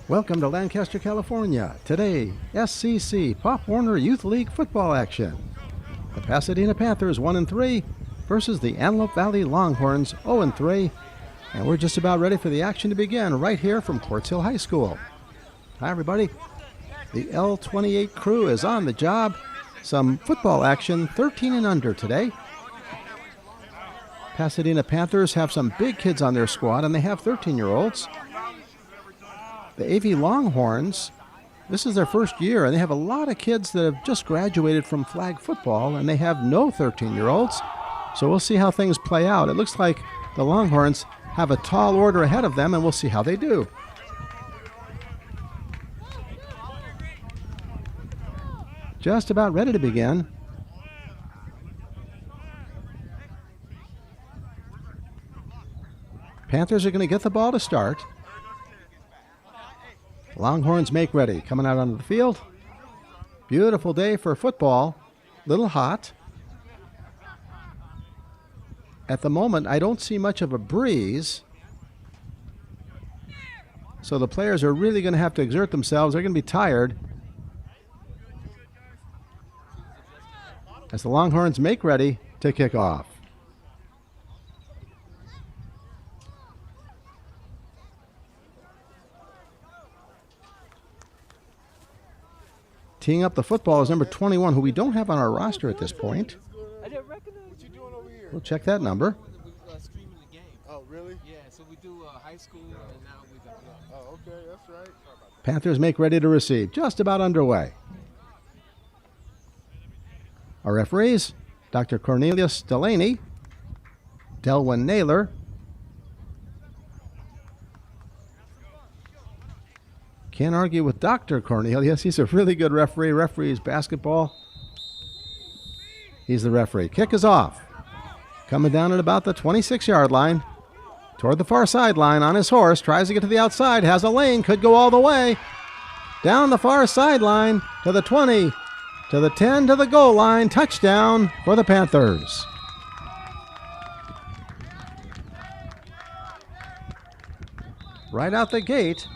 Welcome to Lancaster, California. Today, SCC Pop Warner Youth League football action. The Pasadena Panthers 1-3 versus the Antelope Valley Longhorns 0-3. And we're just about ready for the action to begin right here from Quartz Hill High School. Hi, everybody. The L28 crew is on the job. Some football action, 13 and under today. Pasadena Panthers have some big kids on their squad, and they have 13-year-olds. The AV Longhorns, this is their first year, and they have a lot of kids that have just graduated from flag football, and they have no 13-year-olds. So we'll see how things play out. It looks like the Longhorns have a tall order ahead of them, and we'll see how they do. Just about ready to begin. Panthers are going to get the ball to start. Longhorns make ready, coming out onto the field. Beautiful day for football, little hot. At the moment, I don't see much of a breeze. So the players are really going to have to exert themselves. They're going to be tired. As the Longhorns make ready to kick off. Teeing up the football is number 21, who we don't have on our roster at this point. We'll check that number. Oh, really? Yeah, so we do high school, and now we got. Oh, okay, that's right. Panthers make ready to receive. Just about underway. Our referees, Dr. Cornelius Delaney, Delwyn Naylor, can't argue with Dr. Cornelius. He's a really good referee. Referees basketball. He's the referee. Kick is off. Coming down at about the 26-yard line. Toward the far sideline on his horse. Tries to get to the outside. Has a lane. Could go all the way. Down the far sideline to the 20. To the 10. To the goal line. Touchdown for the Panthers. Right out the gate.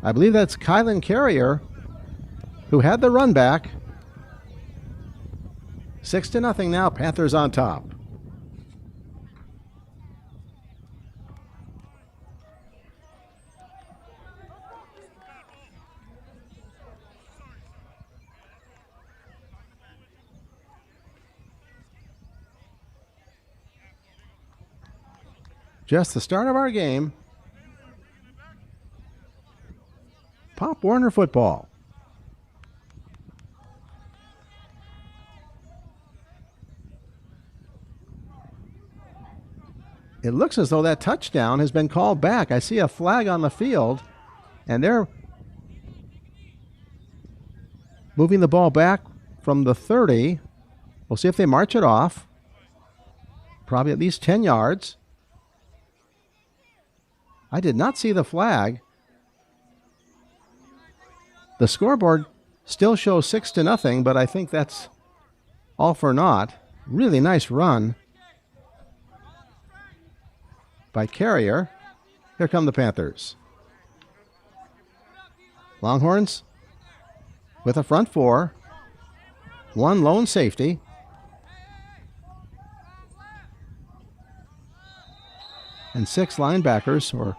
I believe that's Kylan Carrier, who had the run back. 6-0 now, Panthers on top. Just the start of our game. Pop Warner football. It looks as though that touchdown has been called back. I see a flag on the field, and they're moving the ball back from the 30. We'll see if they march it off. Probably at least 10 yards. I did not see the flag. The scoreboard still shows 6-0, but I think that's all for naught. Really nice run by Carrier. Here come the Panthers. Longhorns with a front four. One lone safety. And 6 linebackers, or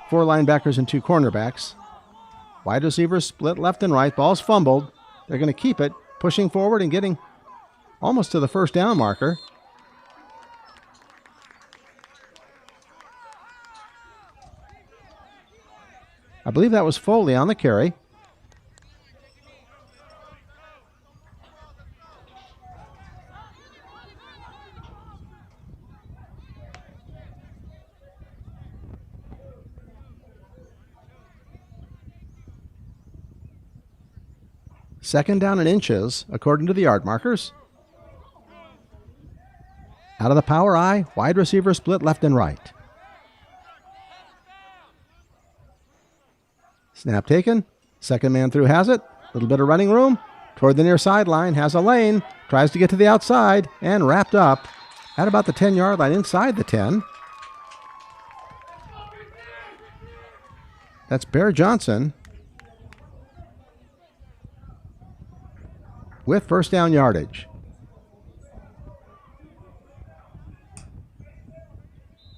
4 linebackers and 2 cornerbacks. Wide receivers split left and right. Ball's fumbled. They're going to keep it, pushing forward and getting almost to the first down marker. I believe that was Foley on the carry. Second down in inches, according to the yard markers. Out of the power I, wide receiver split left and right. Snap taken. Second man through has it. A little bit of running room. Toward the near sideline. Has a lane. Tries to get to the outside. And wrapped up at about the 10-yard line, inside the 10. That's Bear Johnson with first down yardage.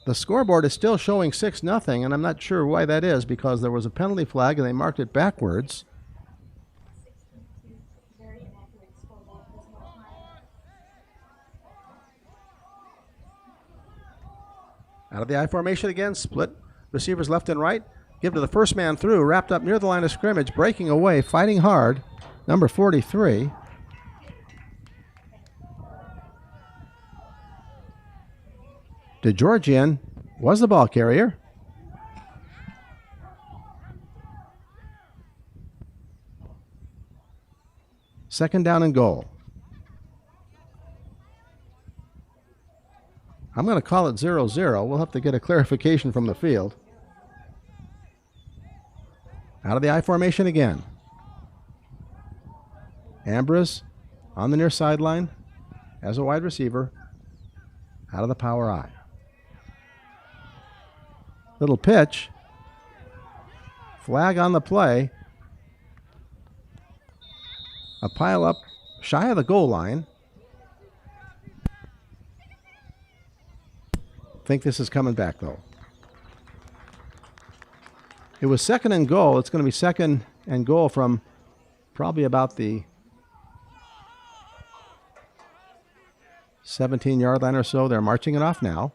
The scoreboard is still showing 6-0, and I'm not sure why that is, because there was a penalty flag and they marked it backwards. Out of the I formation again, split receivers left and right. Give to the first man through, wrapped up near the line of scrimmage, breaking away, fighting hard, number 43. DeGeorgian was the ball carrier. Second down and goal. I'm going to call it 0-0. We'll have to get a clarification from the field. Out of the I formation again. Ambrose on the near sideline as a wide receiver. Out of the power I. Little pitch. Flag on the play. A pile up shy of the goal line. Think this is coming back though. It was second and goal. It's going to be second and goal from probably about the 17-yard line or so. They're marching it off now.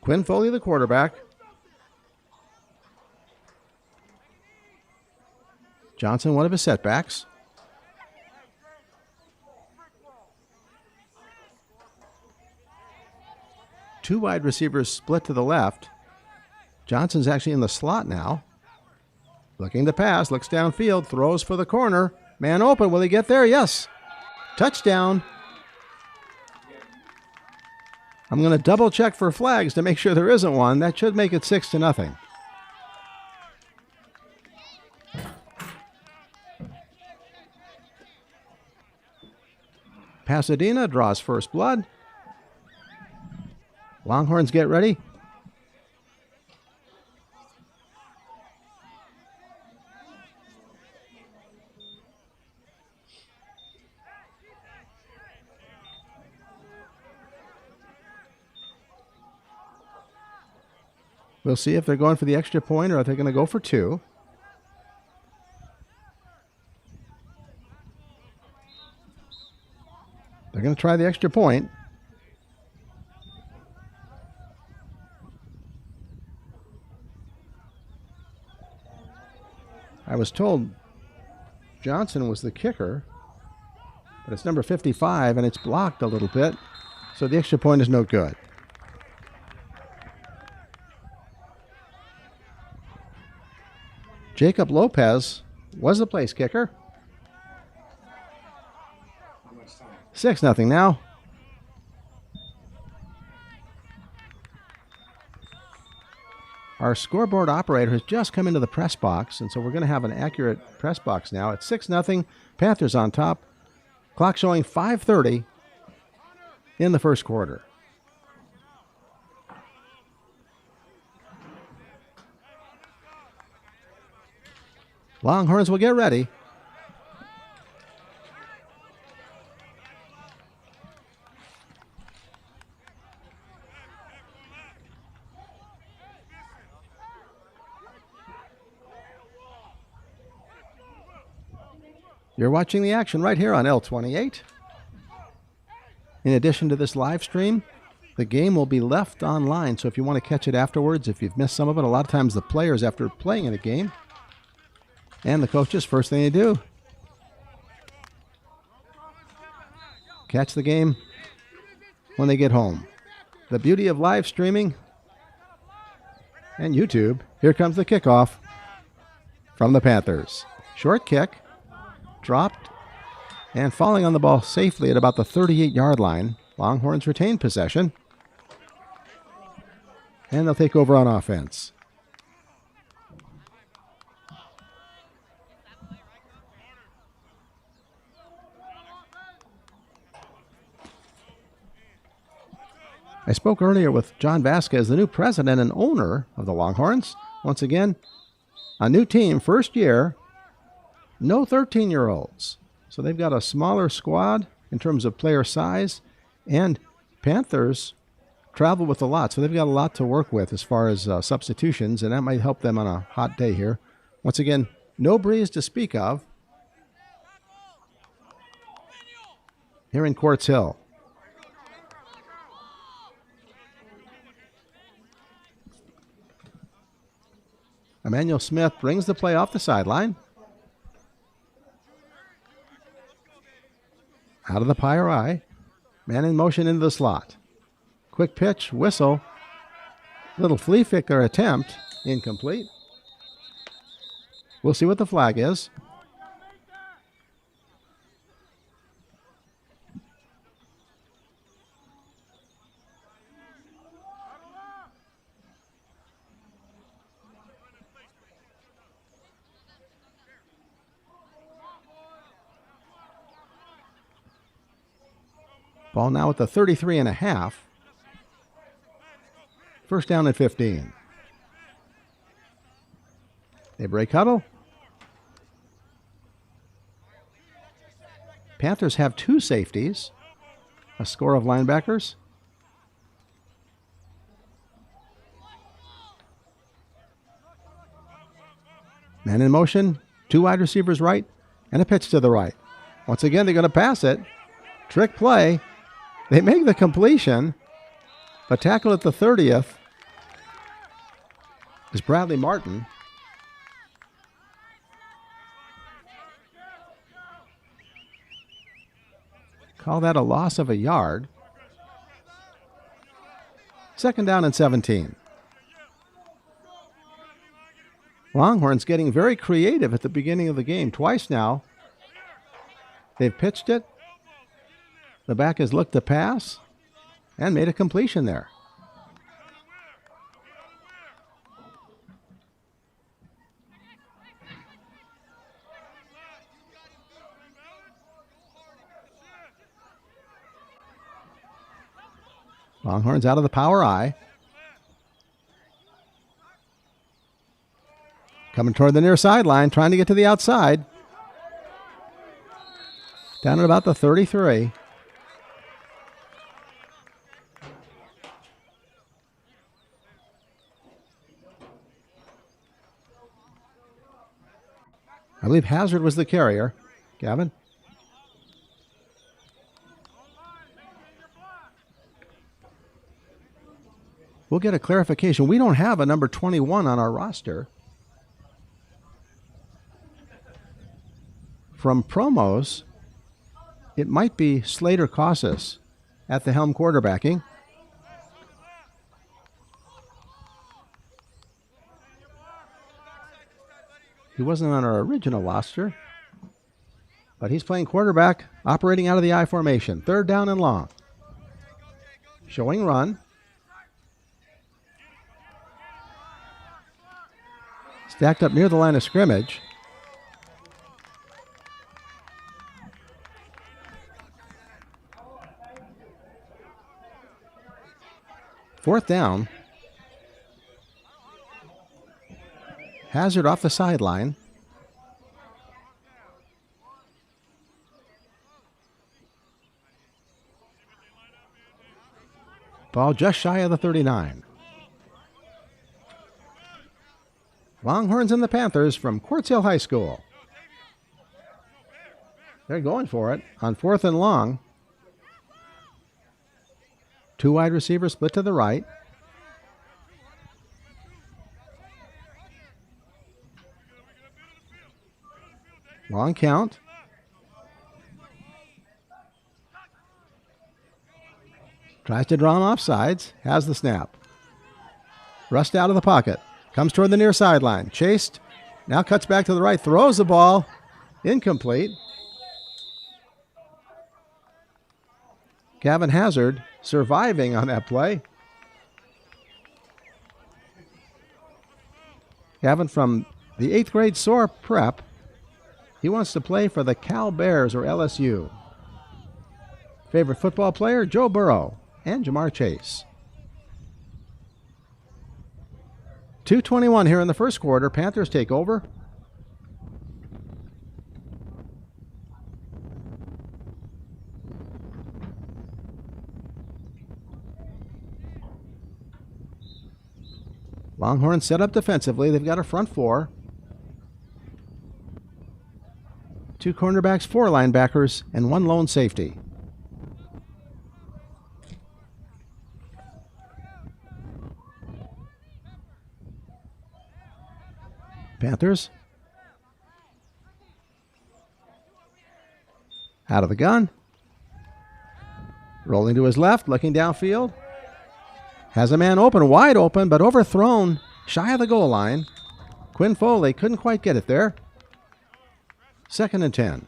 Quinn Foley, the quarterback. Johnson, one of his setbacks. Two wide receivers split to the left. Johnson's actually in the slot now. Looking to pass, looks downfield, throws for the corner. Man open, will he get there? Yes. Touchdown. I'm going to double check for flags to make sure there isn't one. That should make it 6-0. Pasadena draws first blood. Longhorns get ready. We'll see if they're going for the extra point or if they're going to go for two. They're going to try the extra point. I was told Johnson was the kicker, but it's number 55 and it's blocked a little bit, so the extra point is no good. Jacob Lopez was the place kicker. 6-0 now. Our scoreboard operator has just come into the press box, and so we're going to have an accurate press box now. It's 6-0, Panthers on top. Clock showing 5:30 in the first quarter. Longhorns will get ready. You're watching the action right here on L28. In addition to this live stream, the game will be left online, so if you want to catch it afterwards, if you've missed some of it, a lot of times the players, after playing in a game, and the coaches, first thing they do, catch the game when they get home. The beauty of live streaming and YouTube. Here comes the kickoff from the Panthers. Short kick. Dropped. And falling on the ball safely at about the 38-yard line. Longhorns retain possession. And they'll take over on offense. I spoke earlier with John Vasquez, the new president and owner of the Longhorns. Once again, a new team, first year, no 13-year-olds. So they've got a smaller squad in terms of player size, and Panthers travel with a lot, so they've got a lot to work with as far as substitutions, and that might help them on a hot day here. Once again, no breeze to speak of here in Quartz Hill. Emmanuel Smith brings the play off the sideline. Out of the PRI. Man in motion into the slot. Quick pitch, whistle. Little flea flicker attempt. Incomplete. We'll see what the flag is. Ball now at the 33.5. First down at 15. They break huddle. Panthers have two safeties. A score of linebackers. Man in motion. Two wide receivers right. And a pitch to the right. Once again, they're going to pass it. Trick play. They make the completion, but tackle at the 30th is Bradley Martin. Call that a loss of a yard. Second down and 17. Longhorns getting very creative at the beginning of the game. Twice now. They've pitched it. The back has looked to pass and made a completion there. Longhorns out of the power I. Coming toward the near sideline, trying to get to the outside. Down at about the 33. I believe Hazard was the carrier. Gavin? We'll get a clarification. We don't have a number 21 on our roster. From promos, it might be Slater Casas at the helm quarterbacking. He wasn't on our original roster, but he's playing quarterback, operating out of the I formation. Third down and long. Showing run. Stacked up near the line of scrimmage. Fourth down. Hazard off the sideline. Ball just shy of the 39. Longhorns and the Panthers from Quartz Hill High School. They're going for it on fourth and long. Two wide receivers split to the right. Long count. Tries to draw him off sides. Has the snap. Rust out of the pocket. Comes toward the near sideline. Chased Now cuts back to the right, throws the ball. Incomplete. Gavin Hazard surviving on that play. Gavin from the 8th grade Soar Prep. He wants to play for the Cal Bears or LSU. Favorite football player, Joe Burrow and Jamar Chase. 2:21 here in the first quarter. Panthers take over. Longhorns set up defensively. They've got a front four. 2 cornerbacks, 4 linebackers, and 1 lone safety. Panthers out of the gun. Rolling to his left, looking downfield. Has a man open, wide open, but overthrown shy of the goal line. Quinn Foley couldn't quite get it there. 2nd and 10.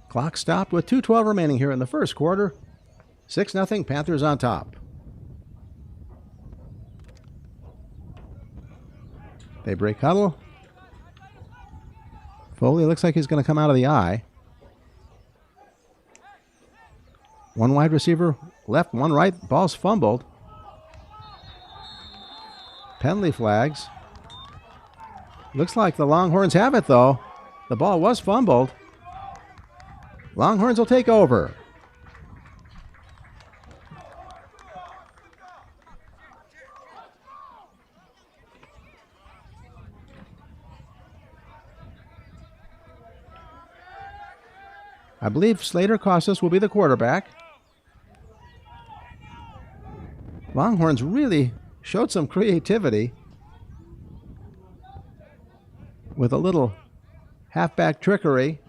Clock stopped with 2:12 remaining here in the first quarter. 6-0, Panthers on top. They break huddle. Foley looks like he's going to come out of the eye. 1 wide receiver left, 1 right. Ball's fumbled. Penalty flags. Looks like the Longhorns have it, though. The ball was fumbled. Longhorns will take over. I believe Slater Costas will be the quarterback. Longhorns really showed some creativity with a little halfback trickery.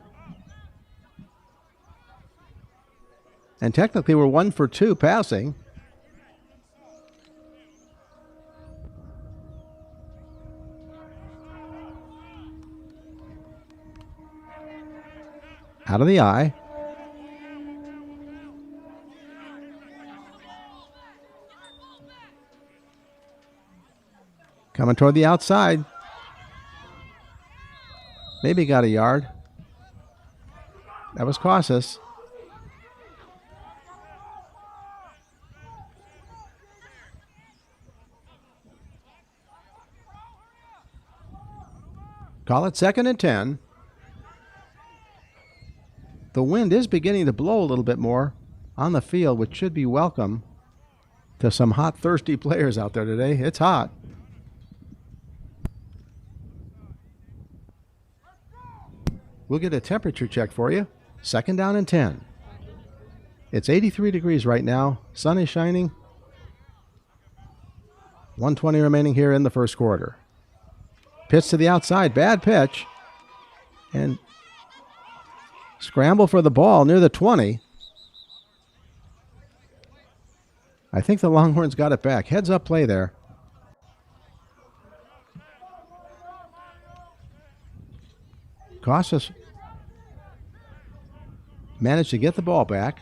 And technically we're 1 for 2 passing. Out of the eye. Coming toward the outside. Maybe got a yard. That was Costas. Call it 2nd and 10. The wind is beginning to blow a little bit more on the field, which should be welcome to some hot, thirsty players out there today. It's hot. We'll get a temperature check for you. 2nd down and 10. It's 83 degrees right now. Sun is shining. 1:20 remaining here in the first quarter. Pitch to the outside. Bad pitch. And scramble for the ball near the 20. I think the Longhorns got it back. Heads up play there. Costas managed to get the ball back.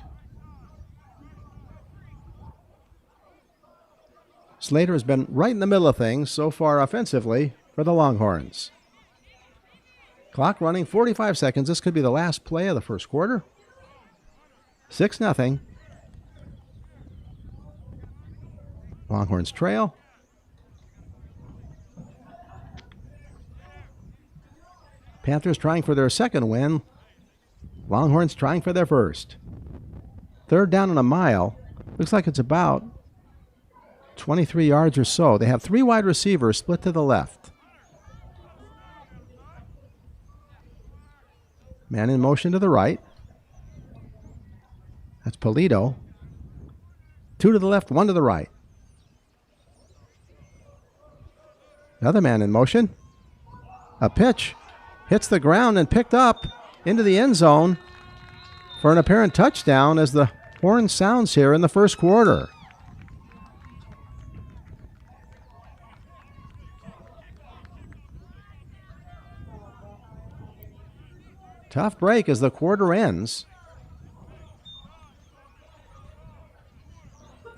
Slater has been right in the middle of things so far offensively for the Longhorns. Clock running, 45 seconds. This could be the last play of the first quarter. 6-0. Longhorns trail. Panthers trying for their second win. Longhorns trying for their first. 3rd down and a mile. Looks like it's about 23 yards or so. They have 3 wide receivers split to the left. Man in motion to the right. That's Polito. 2 to the left, 1 to the right. Another man in motion. A pitch hits the ground and picked up into the end zone for an apparent touchdown as the horn sounds here in the first quarter. Tough break as the quarter ends.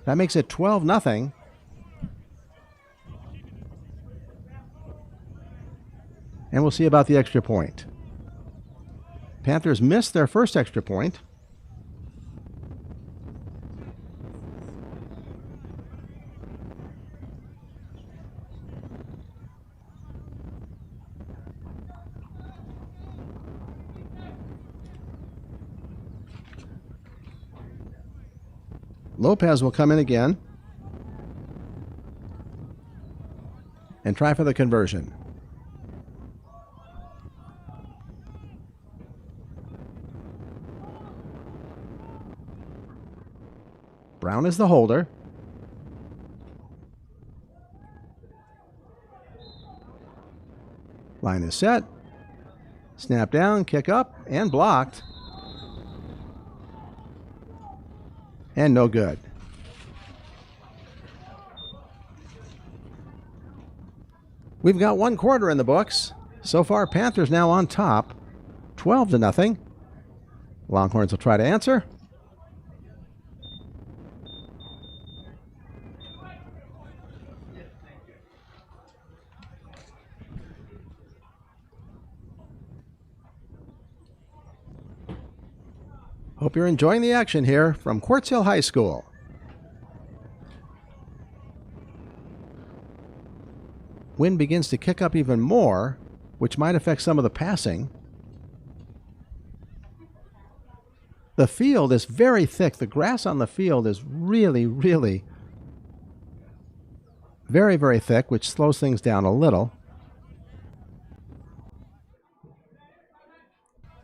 That makes it 12-0. And we'll see about the extra point. Panthers missed their first extra point. Lopez will come in again and try for the conversion. Brown is the holder. Line is set. Snap down, kick up, and blocked. And no good. We've got one quarter in the books. So far, Panthers now on top, 12-0. Longhorns will try to answer. Hope you're enjoying the action here from Quartz Hill High School. Wind begins to kick up even more, which might affect some of the passing. The field is very thick. The grass on the field is really, really very, very thick, which slows things down a little.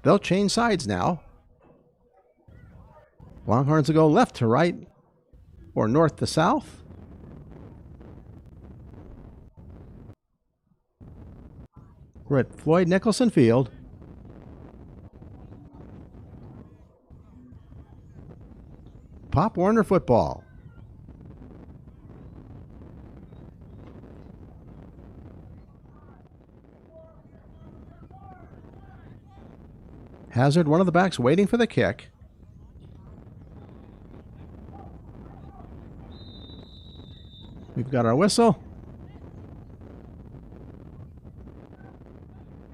They'll change sides now. Longhorns will go left to right or north to south. We're at Floyd Nicholson Field. Pop Warner football. Hazard, one of the backs, waiting for the kick. We've got our whistle.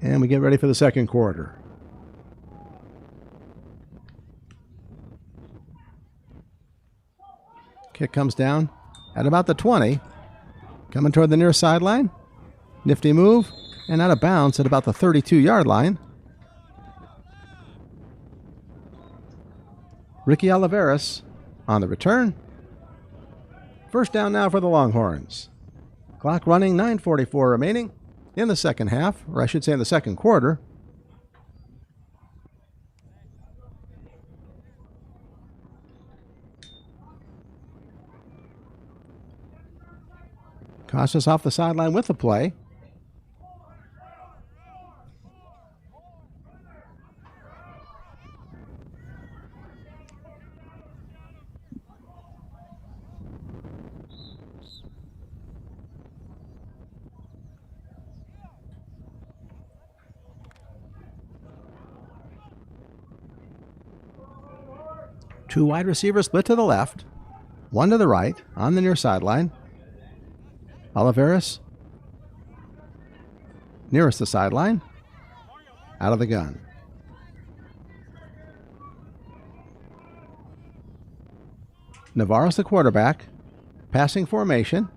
And we get ready for the second quarter. Kick comes down at about the 20. Coming toward the near sideline. Nifty move. And out of bounds at about the 32-yard line. Ricky Oliveras on the return. First down now for the Longhorns. Clock running, 9:44 remaining in the second half, or I should say in the second quarter. Costas off the sideline with the play. Two wide receivers split to the left, one to the right on the near sideline. Oliveras nearest the sideline, out of the gun. Navarro's the quarterback, passing formation.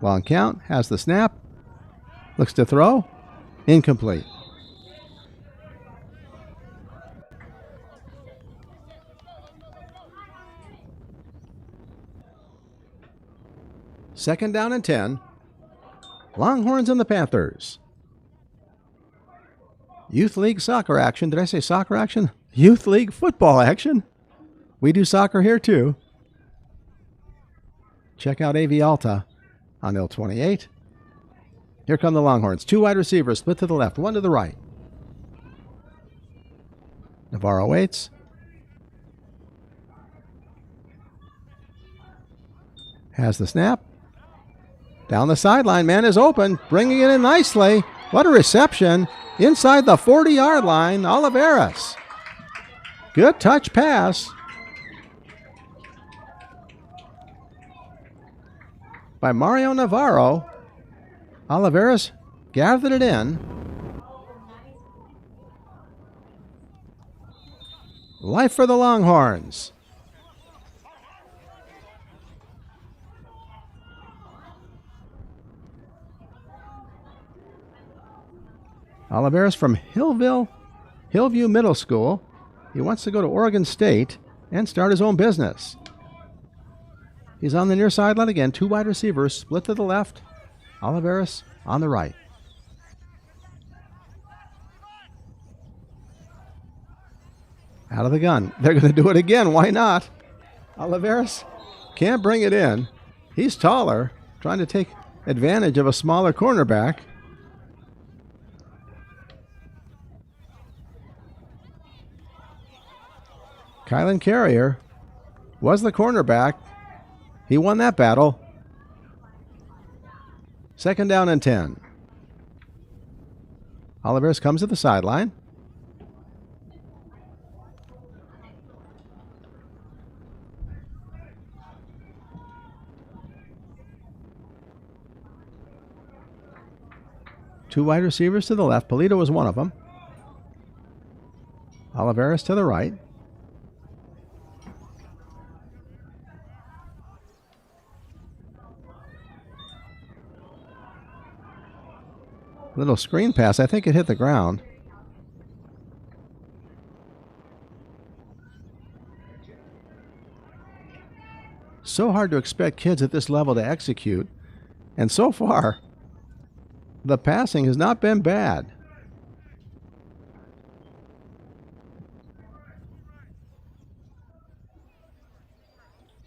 Long count, has the snap, looks to throw, incomplete. Second down and 10. Longhorns and the Panthers. Youth League soccer action. Did I say soccer action? Youth League football action. We do soccer here too. Check out AV Alta on Hill 28. Here come the Longhorns. 2 wide receivers, split to the left, 1 to the right. Navarro waits. Has the snap. Down the sideline, man is open, bringing it in nicely. What a reception. Inside the 40-yard line, Oliveras. Good touch pass by Mario Navarro. Oliveras gathered it in. Life for the Longhorns. Oliveras from Hillview Middle School. He wants to go to Oregon State and start his own business. He's on the near sideline again. 2 wide receivers, split to the left. Oliveras on the right. Out of the gun. They're going to do it again. Why not? Oliveras can't bring it in. He's taller, trying to take advantage of a smaller cornerback. Kylan Carrier was the cornerback. He won that battle. 2nd down and 10. Oliveras comes to the sideline. Two wide receivers to the left. Polito was one of them. Oliveras to the right. Little screen pass. I think it hit the ground. So hard to expect kids at this level to execute. And so far, the passing has not been bad.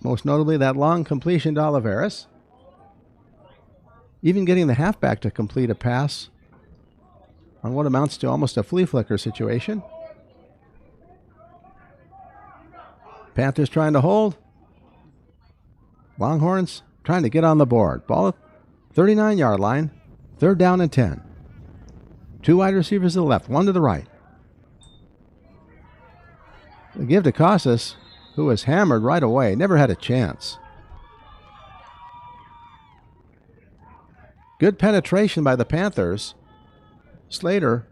Most notably, that long completion to Oliveras. Even getting the halfback to complete a pass on what amounts to almost a flea flicker situation. Panthers trying to hold. Longhorns trying to get on the board. Ball at 39-yard line. 3rd down and 10. 2 wide receivers to the left, 1 to the right. They give to Casas, who was hammered right away. Never had a chance. Good penetration by the Panthers. Slater,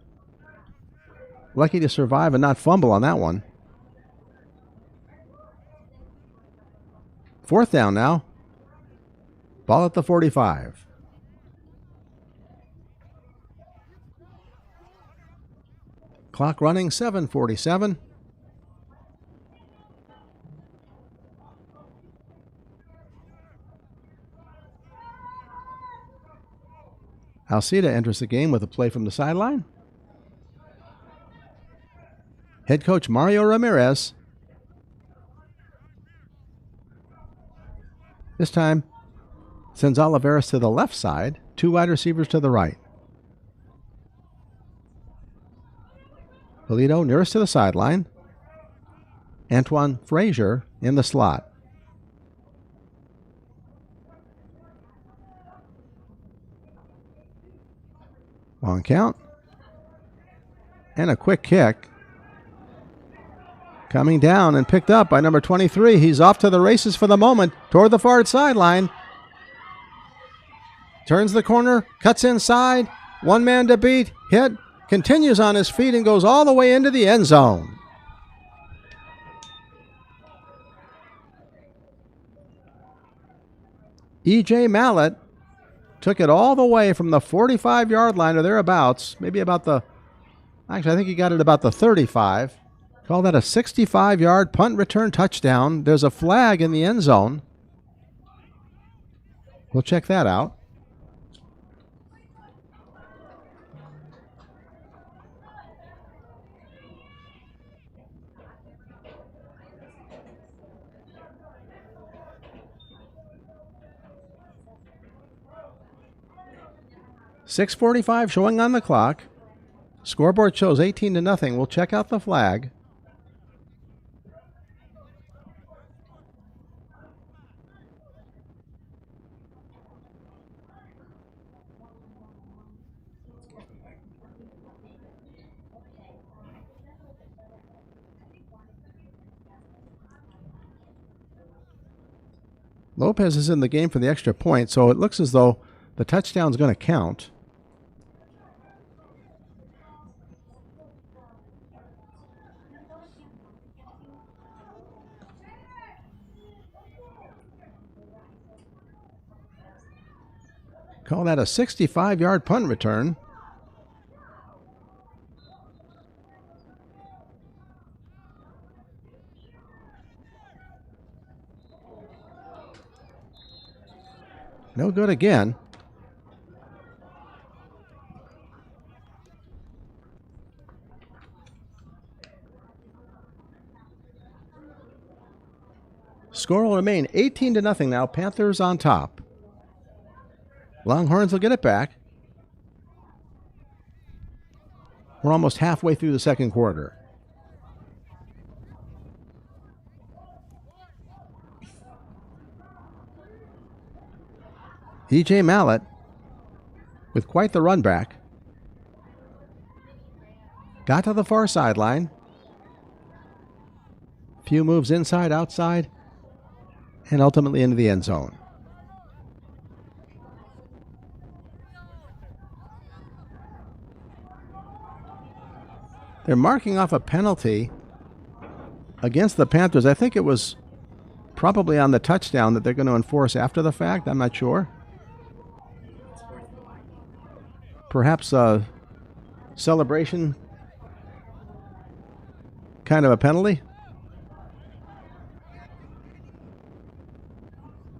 lucky to survive and not fumble on that one. 4th down now. Ball at the 45. Clock running, 7:47. Alcida enters the game with a play from the sideline. Head coach Mario Ramirez. This time sends Oliveras to the left side. 2 wide receivers to the right. Polito nearest to the sideline. Antoine Frazier in the slot. Long count. And a quick kick. Coming down and picked up by number 23. He's off to the races for the moment toward the far sideline. Turns the corner, cuts inside. 1 man to beat. Hit. Continues on his feet and goes all the way into the end zone. E.J. Mallett took it all the way from the 45-yard line or thereabouts. Maybe about the... Actually, I think he got it about the 35. Call that a 65-yard punt return touchdown. There's a flag in the end zone. We'll check that out. 6:45 showing on the clock. Scoreboard shows 18-0. We'll check out the flag. Lopez is in the game for the extra point, so it looks as though the touchdown's going to count. Call that a 65-yard punt return. No good again. Score will remain 18-0 now. Panthers on top. Longhorns will get it back. We're almost halfway through the second quarter. E.J. Mallett with quite the run back. Got to the far sideline. Few moves inside, outside, and ultimately into the end zone. They're marking off a penalty against the Panthers. I think it was probably on the touchdown that they're going to enforce after the fact. I'm not sure. Perhaps a celebration kind of a penalty.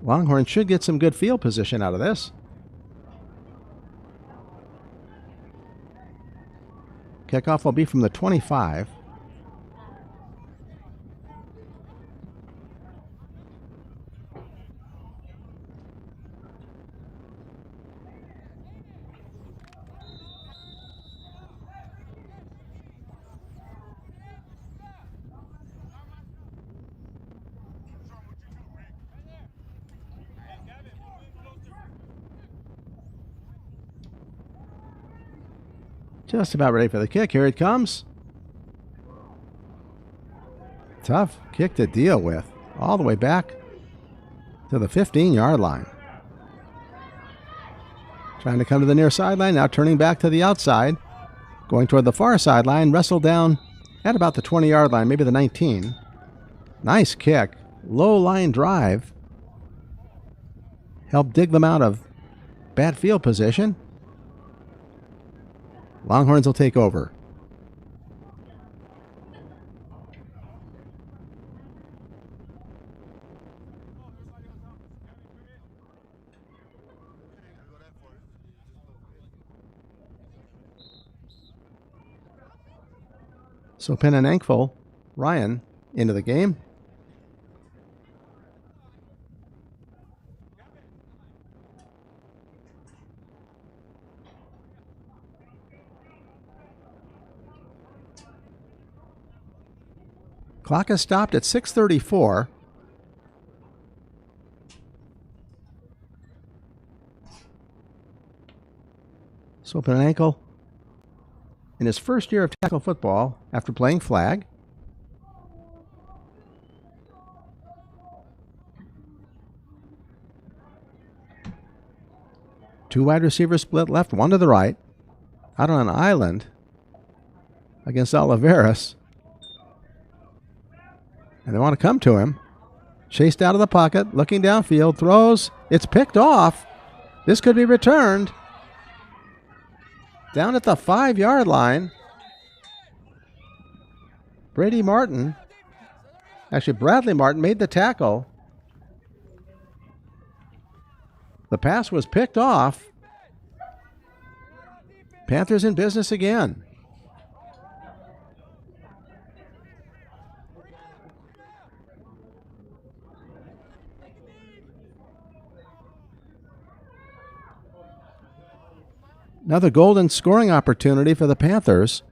Longhorns should get some good field position out of this. Kickoff will be from the 25. Just about ready for the kick. Here it comes. Tough kick to deal with. All the way back to the 15-yard line. Trying to come to the near sideline. Now turning back to the outside. Going toward the far sideline. Wrestled down at about the 20-yard line. Maybe the 19. Nice kick. Low line drive. Helped dig them out of bad field position. Longhorns will take over. So Penn and Ankful, Ryan, into the game. Clock is stopped at 6:34. So Penn and Ankle, in his first year of tackle football after playing flag. Two wide receivers split left, one to the right. Out on an island against Oliveras. And they want to come to him. Chased out of the pocket, looking downfield, throws. It's picked off. This could be returned. Down at the 5-yard line. Bradley Martin made the tackle. The pass was picked off. Panthers in business again. Another golden scoring opportunity for the Panthers.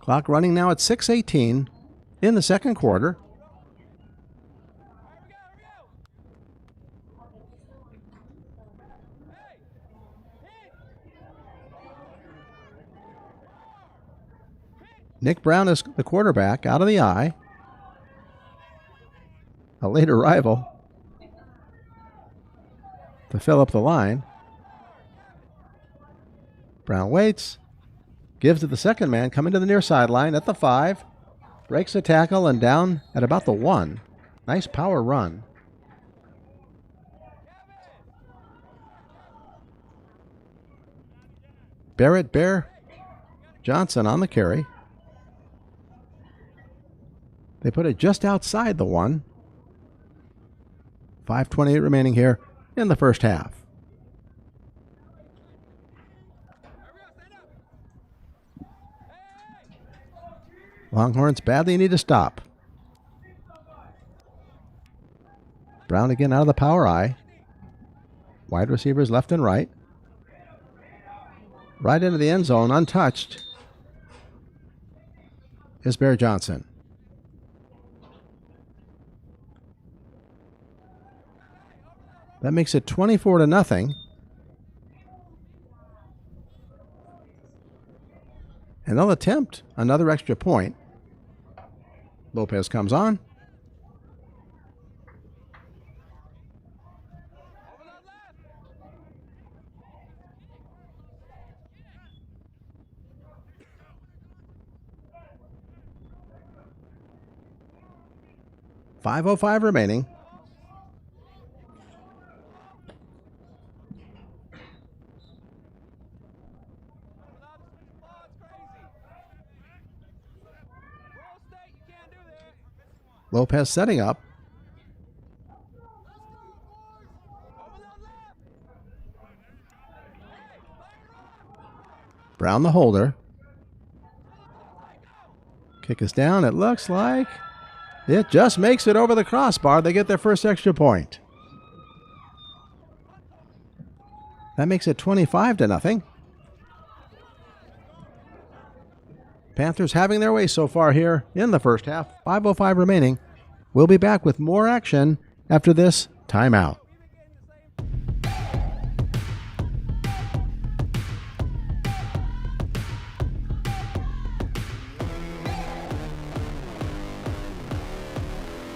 Clock running now at 6:18 in the second quarter. Nick Brown is the quarterback, out of the eye. A late arrival to fill up the line. Brown waits, gives to the second man, coming to the near sideline at the 5. Breaks a tackle and down at about the 1. Nice power run. Barrett Bear Johnson on the carry. They put it just outside the 1. 5:28 remaining here in the first half. Longhorns badly need to stop. Brown again out of the power eye. Wide receivers left and right. Right into the end zone, untouched, is Bear Johnson. That makes it 24-0. And they'll attempt another extra point. Lopez comes on. .505 remaining. Lopez setting up. Brown the holder. Kick is down. It looks like it just makes it over the crossbar. They get their first extra point. That makes it 25-0. Panthers having their way so far here in the first half. 5:05 remaining. We'll be back with more action after this timeout.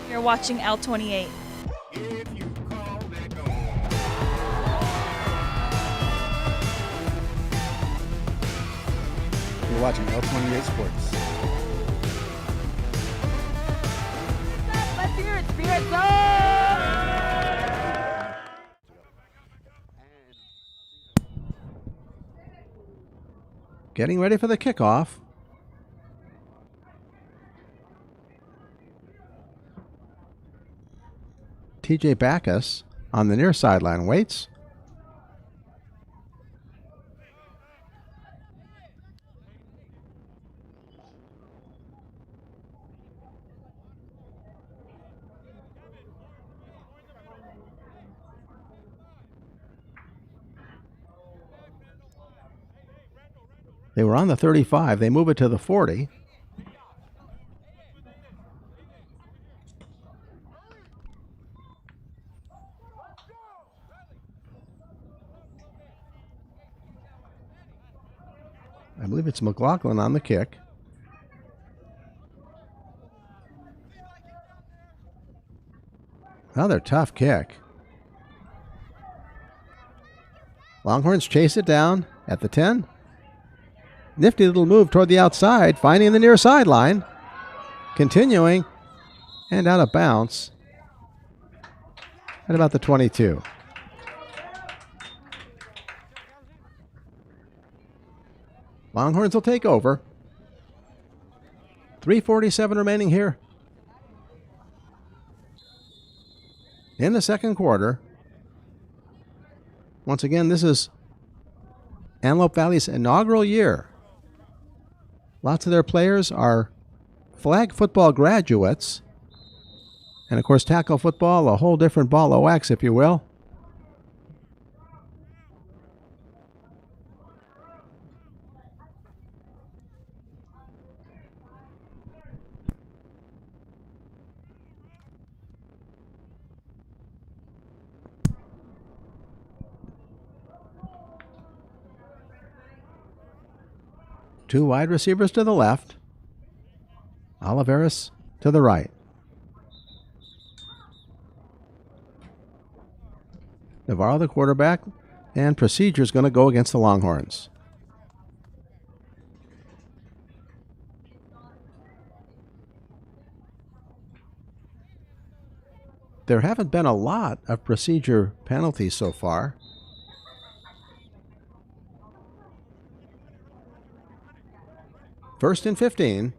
You're watching L28. You're watching L28 Sports. Let's hear it, Spirit Zone! Getting ready for the kickoff. TJ Backus on the near sideline waits. They were on the 35. They move it to the 40. I believe it's McLaughlin on the kick. Another tough kick. Longhorns chase it down at the 10. Nifty little move toward the outside, finding the near sideline. Continuing, and out of bounds at about the 22. Longhorns will take over. 3:47 remaining here in the second quarter. Once again, this is Antelope Valley's inaugural year. Lots of their players are flag football graduates. And of course, tackle football, a whole different ball of wax, if you will. Two wide receivers to the left. Oliveris to the right. Navarro, the quarterback, and procedure is going to go against the Longhorns. There haven't been a lot of procedure penalties so far. First and 15.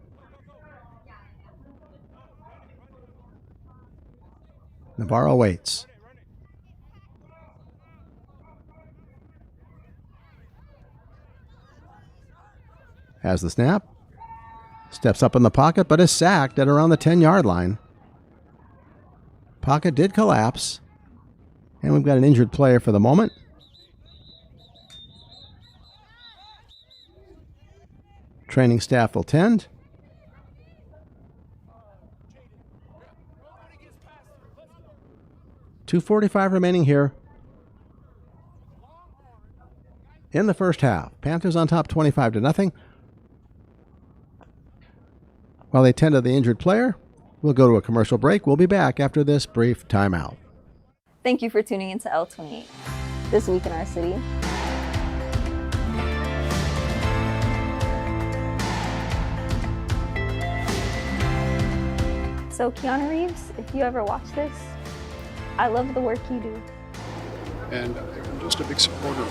Navarro waits. Has the snap. Steps up in the pocket, but is sacked at around the 10-yard line. Pocket did collapse. And we've got an injured player for the moment. Training staff will tend. .245 remaining here in the first half. Panthers on top 25-0. While they tend to the injured player, we'll go to a commercial break. We'll be back after this brief timeout. Thank you for tuning into L28. This week in our city. So Keanu Reeves, if you ever watch this, I love the work you do. And I'm just a big supporter.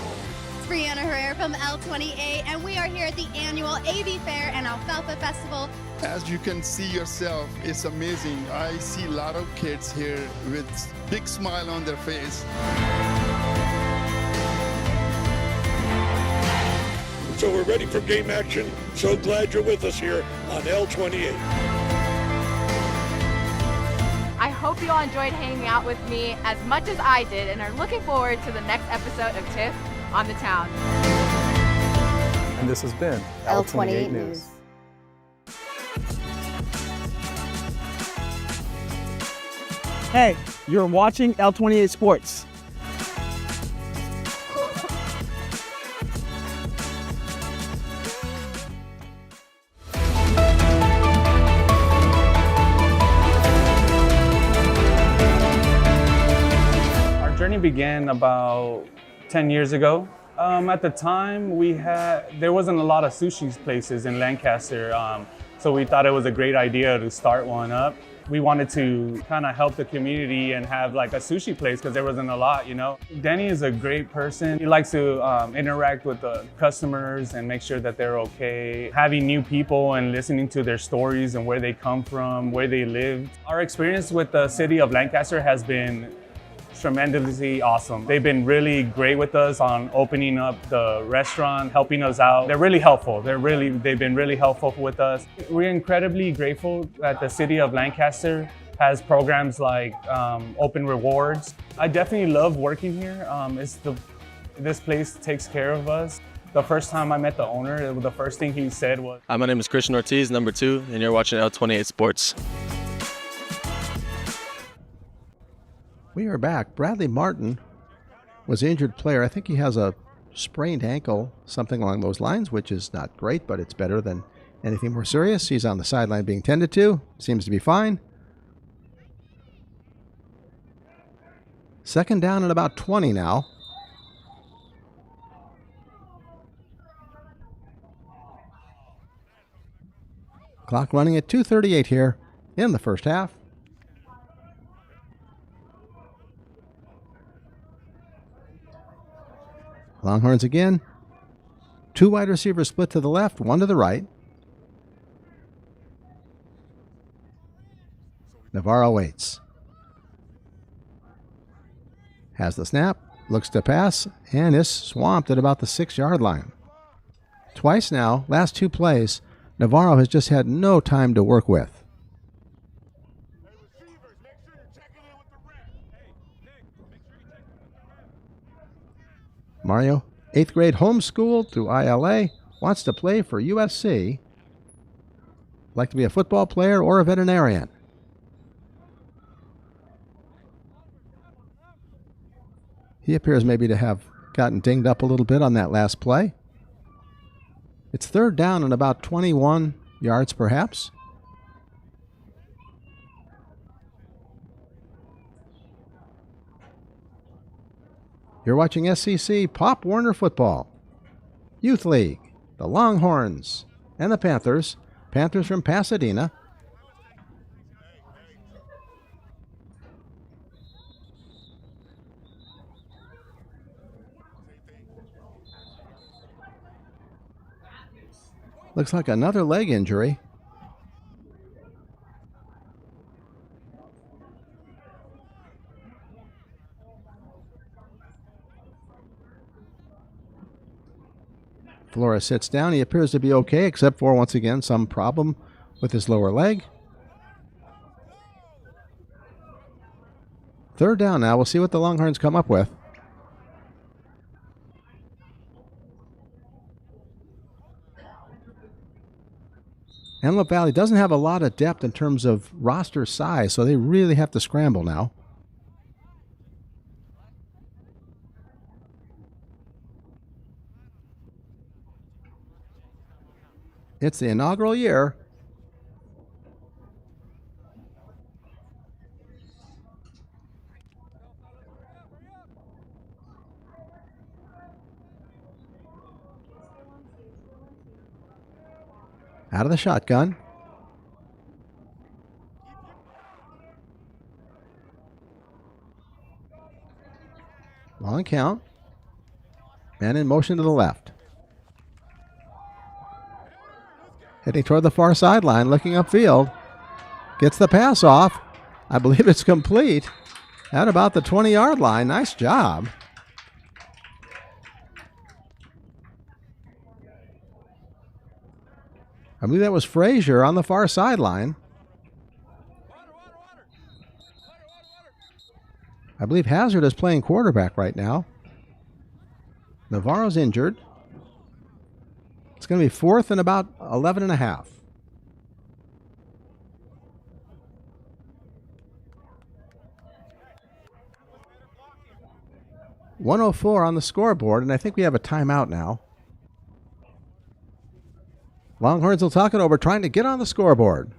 It's Brianna Herrera from L28, and we are here at the annual AV Fair and Alfalfa Festival. As you can see yourself, it's amazing. I see a lot of kids here with big smile on their face. So we're ready for game action. So glad you're with us here on L28. I hope you all enjoyed hanging out with me as much as I did and are looking forward to the next episode of Tiff on the Town. And this has been L28 News. Hey, you're watching L28 Sports. Our journey began about 10 years ago. At the time, there wasn't a lot of sushi places in Lancaster, so we thought it was a great idea to start one up. We wanted to kind of help the community and have like a sushi place because there wasn't a lot, you know. Danny is a great person. He likes to interact with the customers and make sure that they're okay. Having new people and listening to their stories and where they come from, where they live. Our experience with the city of Lancaster has been tremendously awesome. They've been really great with us on opening up the restaurant, helping us out. They're really helpful. They've been really helpful with us. We're incredibly grateful that the city of Lancaster has programs like Open Rewards. I definitely love working here. This place takes care of us. The first time I met the owner, the first thing he said was, "Hi, my name is Christian Ortiz, number 2, and you're watching L28 Sports." We are back. Bradley Martin was the injured player. I think he has a sprained ankle, something along those lines, which is not great, but it's better than anything more serious. He's on the sideline being tended to. Seems to be fine. Second down and about 20 now. Clock running at 2:38 here in the first half. Longhorns again. Two wide receivers split to the left, one to the right. Navarro waits. Has the snap. Looks to pass and is swamped at about the 6-yard line. Twice now, last 2 plays, Navarro has just had no time to work with. Mario, 8th grade homeschooled through ILA, wants to play for USC. Like to be a football player or a veterinarian. He appears maybe to have gotten dinged up a little bit on that last play. It's 3rd down and about 21 yards perhaps. You're watching SEC Pop Warner Football. Youth League, the Longhorns and the Panthers. Panthers from Pasadena. Looks like another leg injury. Flores sits down. He appears to be okay, except for, once again, some problem with his lower leg. 3rd down now. We'll see what the Longhorns come up with. Antelope Valley doesn't have a lot of depth in terms of roster size, so they really have to scramble now. It's the inaugural year. Out of the shotgun. Long count. Man in motion to the left. Heading toward the far sideline, looking upfield. Gets the pass off. I believe it's complete. At about the 20-yard line. Nice job. I believe that was Frazier on the far sideline. I believe Hazard is playing quarterback right now. Navarro's injured. It's going to be 4th and about 11 and a half. .104 on the scoreboard, and I think we have a timeout now. Longhorns will talk it over, trying to get on the scoreboard.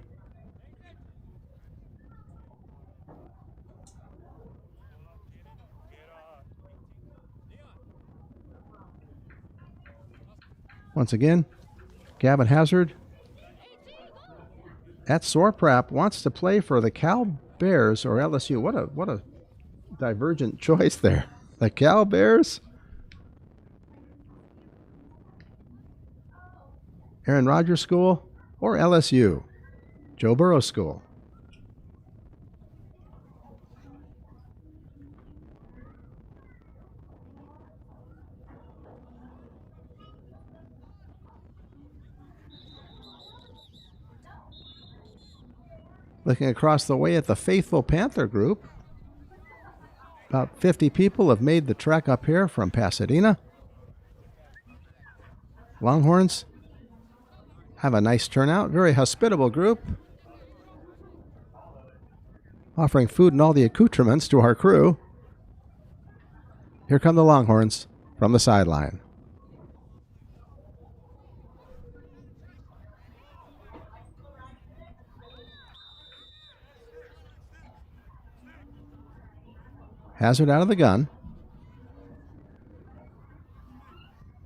Once again, Gavin Hazard at Sorprap wants to play for the Cal Bears or LSU. What a divergent choice there. The Cal Bears. Aaron Rodgers School or LSU. Joe Burrow School. Looking across the way at the faithful Panther group. About 50 people have made the trek up here from Pasadena. Longhorns have a nice turnout. Very hospitable group. Offering food and all the accoutrements to our crew. Here come the Longhorns from the sideline. Hazard out of the gun.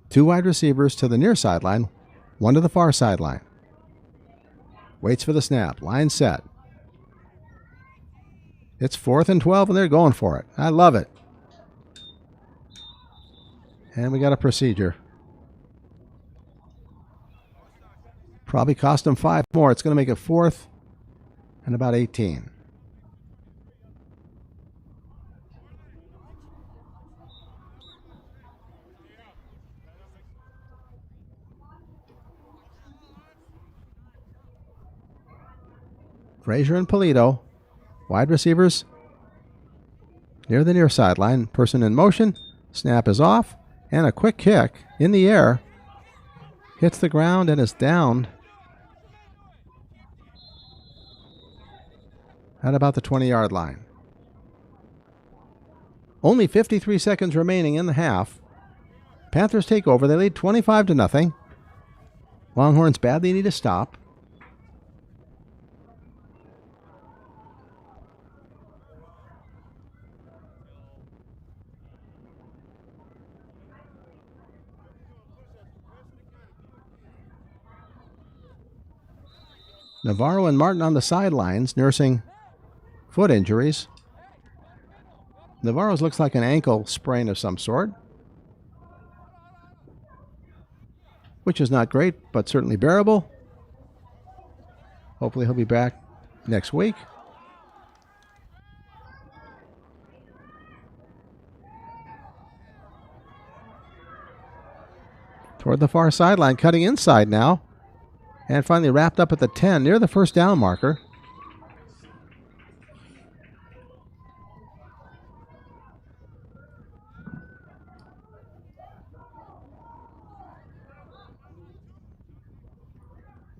2 wide receivers to the near sideline, 1 to the far sideline. Waits for the snap. Line set. It's 4th and 12, and they're going for it. I love it. And we got a procedure. Probably cost them 5 more. It's going to make it 4th and about 18. Frazier and Polito. Wide receivers near the near sideline. Person in motion. Snap is off. And a quick kick in the air. Hits the ground and is down at about the 20-yard line. Only 53 seconds remaining in the half. Panthers take over. They lead 25-0. Longhorns badly need a stop. Navarro and Martin on the sidelines nursing foot injuries. Navarro's looks like an ankle sprain of some sort, which is not great, but certainly bearable. Hopefully he'll be back next week. Toward the far sideline, cutting inside now. And finally wrapped up at the 10, near the first down marker.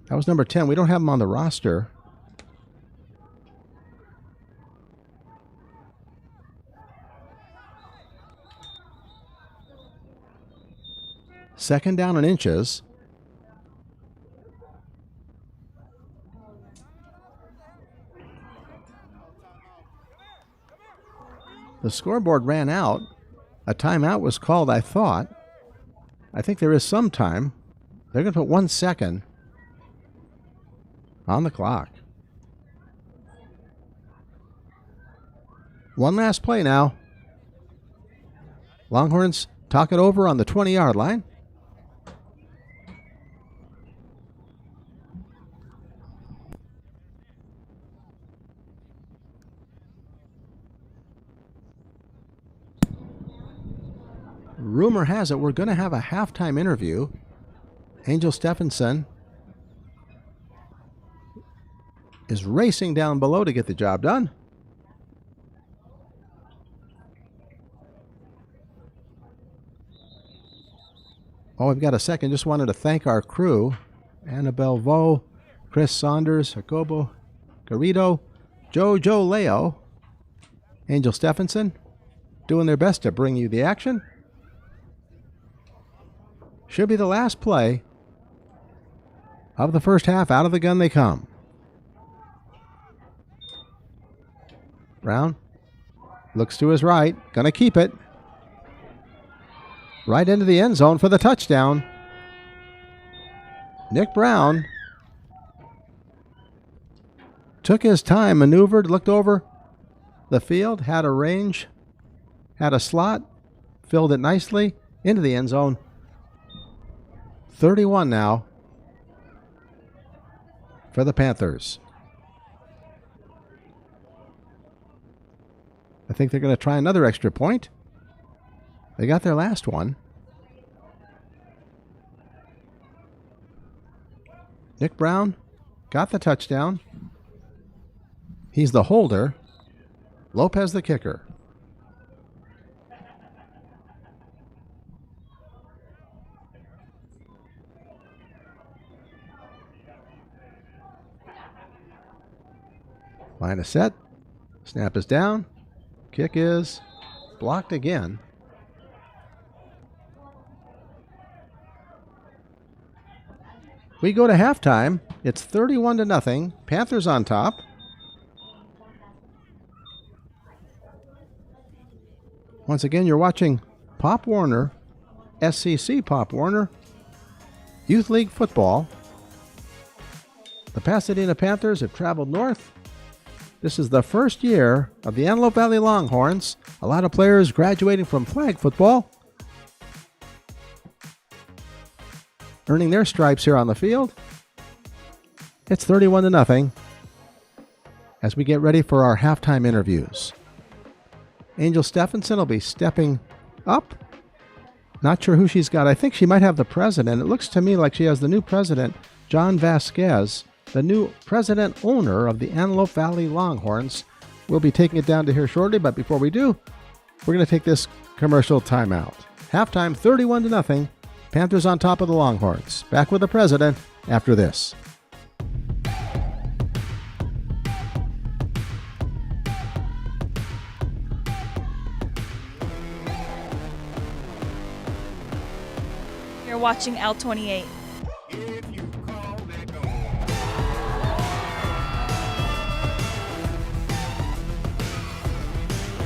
That was number 10. We don't have him on the roster. Second down and inches. The scoreboard ran out. A timeout was called, I thought. I think there is some time. They're going to put 1 second on the clock. One last play now. Longhorns talk it over on the 20-yard line. Rumor has it we're going to have a halftime interview. Angel Stephenson is racing down below to get the job done. Oh, we've got a second. Just wanted to thank our crew. Annabelle Vo, Chris Saunders, Jacobo Garrido, Joe Leo, Angel Stephenson, doing their best to bring you the action. Should be the last play of the first half. Out of the gun they come. Brown looks to his right. Gonna keep it. Right into the end zone for the touchdown. Nick Brown took his time, maneuvered, looked over the field, had a range, had a slot, filled it nicely into the end zone. 31 now for the Panthers. I think they're going to try another extra point. They got their last one. Nick Brown got the touchdown. He's the holder. Lopez the kicker. Line is set. Snap is down. Kick is blocked again. We go to halftime. It's 31-0. Panthers on top. Once again, you're watching Pop Warner, SCC Pop Warner, Youth League Football. The Pasadena Panthers have traveled north. This is the first year of the Antelope Valley Longhorns. A lot of players graduating from flag football, earning their stripes here on the field. It's 31-0 as we get ready for our halftime interviews. Angel Stephenson will be stepping up. Not sure who she's got. I think she might have the president. It looks to me like she has the new president, John Vasquez, the new president owner of the Antelope Valley Longhorns. We'll be taking it down to here shortly, but before we do, we're going to take this commercial timeout. Halftime 31-0. Panthers on top of the Longhorns. Back with the president after this. You're watching L28.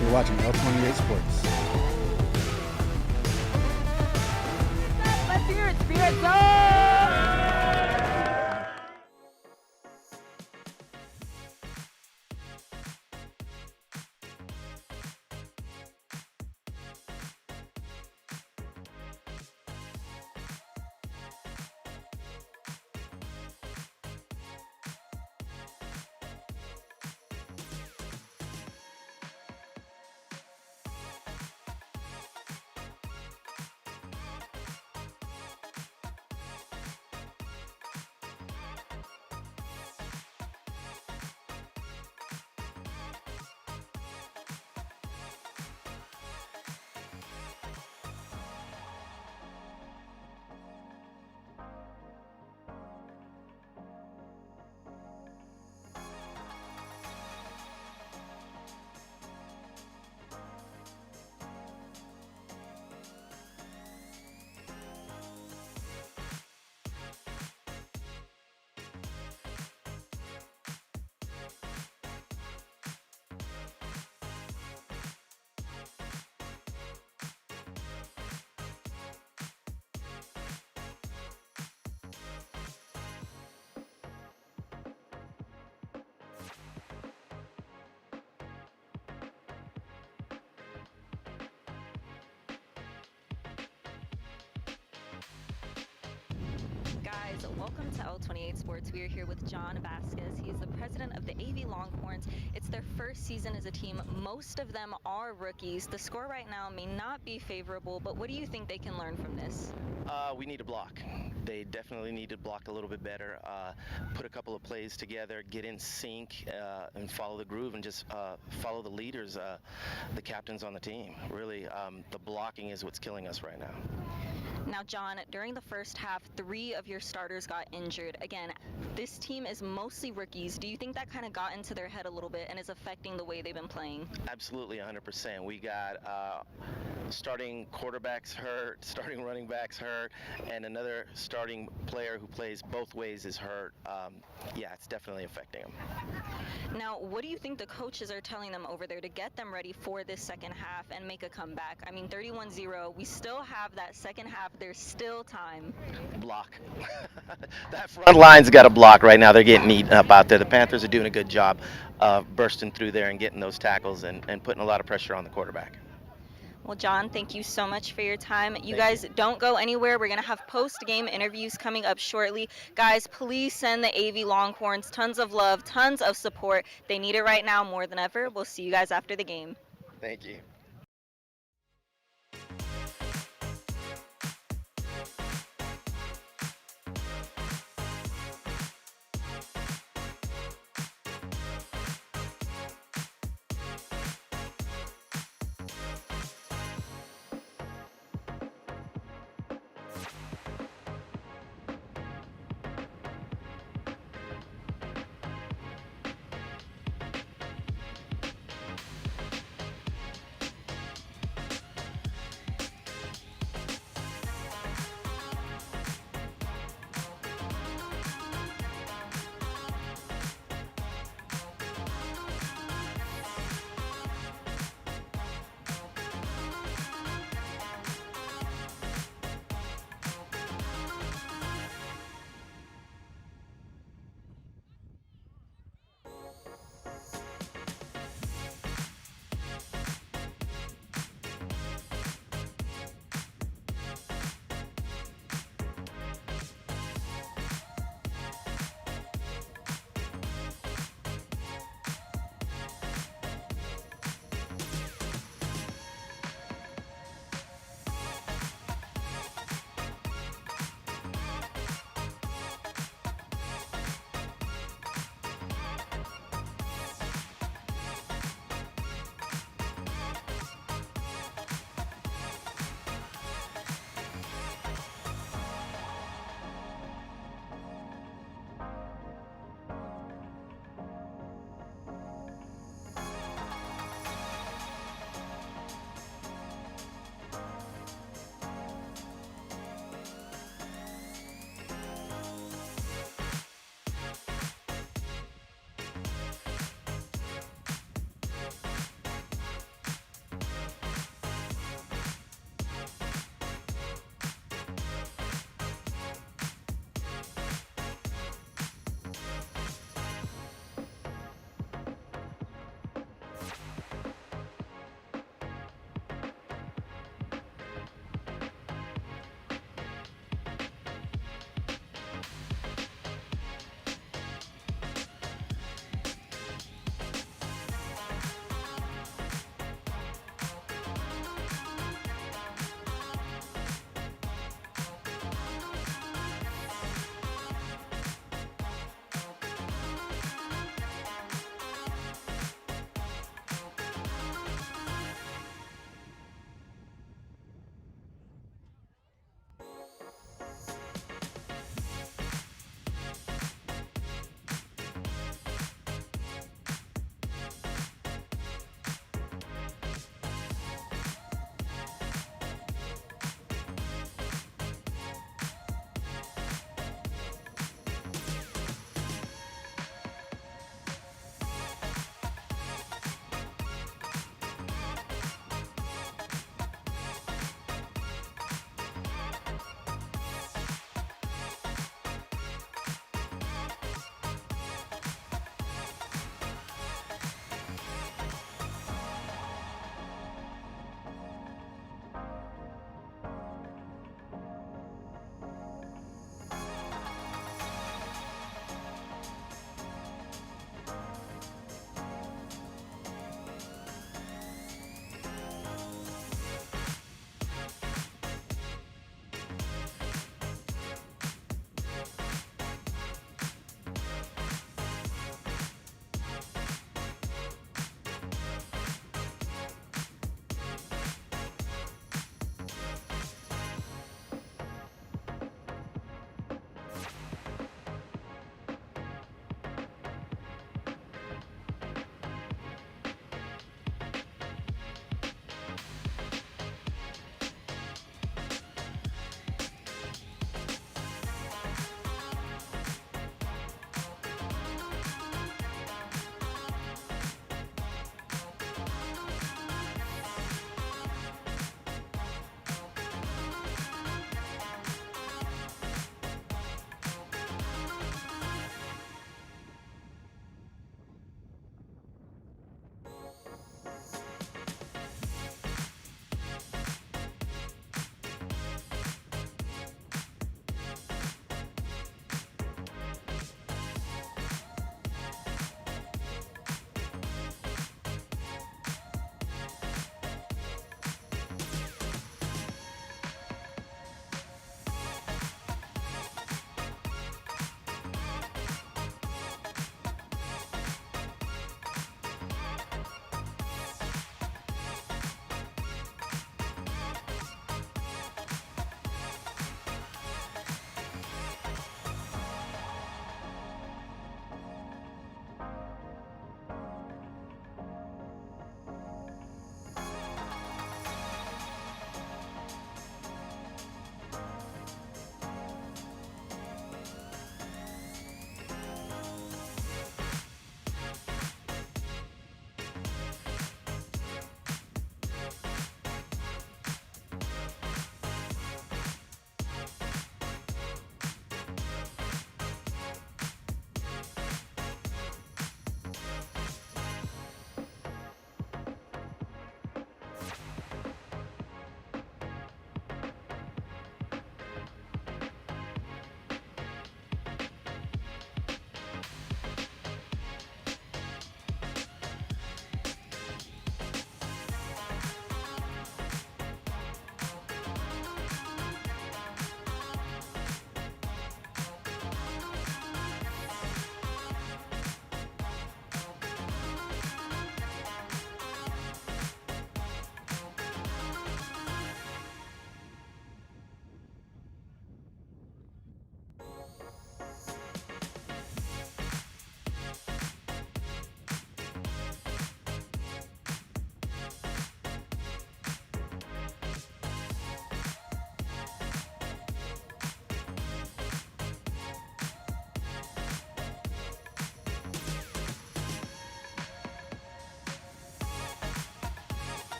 You're watching L28 Sports. Let's hear it, Spirit Zone! Guys, welcome to L28 Sports. We are here with John Vasquez. He is the president of the AV Longhorns. It's their first season as a team. Most of them are rookies. The score right now may not be favorable, but what do you think they can learn from this? We need to block. They definitely need to block a little bit better, put a couple of plays together, get in sync, and follow the groove, and just follow the leaders, the captains on the team. Really, the blocking is what's killing us right now. Now, John, during the first half, 3 of your starters got injured. Again, this team is mostly rookies. Do you think that kind of got into their head a little bit and is affecting the way they've been playing? Absolutely, 100%. We got starting quarterbacks hurt, starting running backs hurt, and another starting player who plays both ways is hurt. Yeah, it's definitely affecting them. Now, what do you think the coaches are telling them over there to get them ready for this second half and make a comeback? I mean, 31-0, we still have that second half. There's still time. Block. That front line's got a block right now. They're getting eaten up out there. The Panthers are doing a good job of bursting through there and getting those tackles and putting a lot of pressure on the quarterback. Well, John, thank you so much for your time. You guys don't go anywhere. We're going to have post-game interviews coming up shortly. Guys, please send the AV Longhorns tons of love, tons of support. They need it right now more than ever. We'll see you guys after the game. Thank you.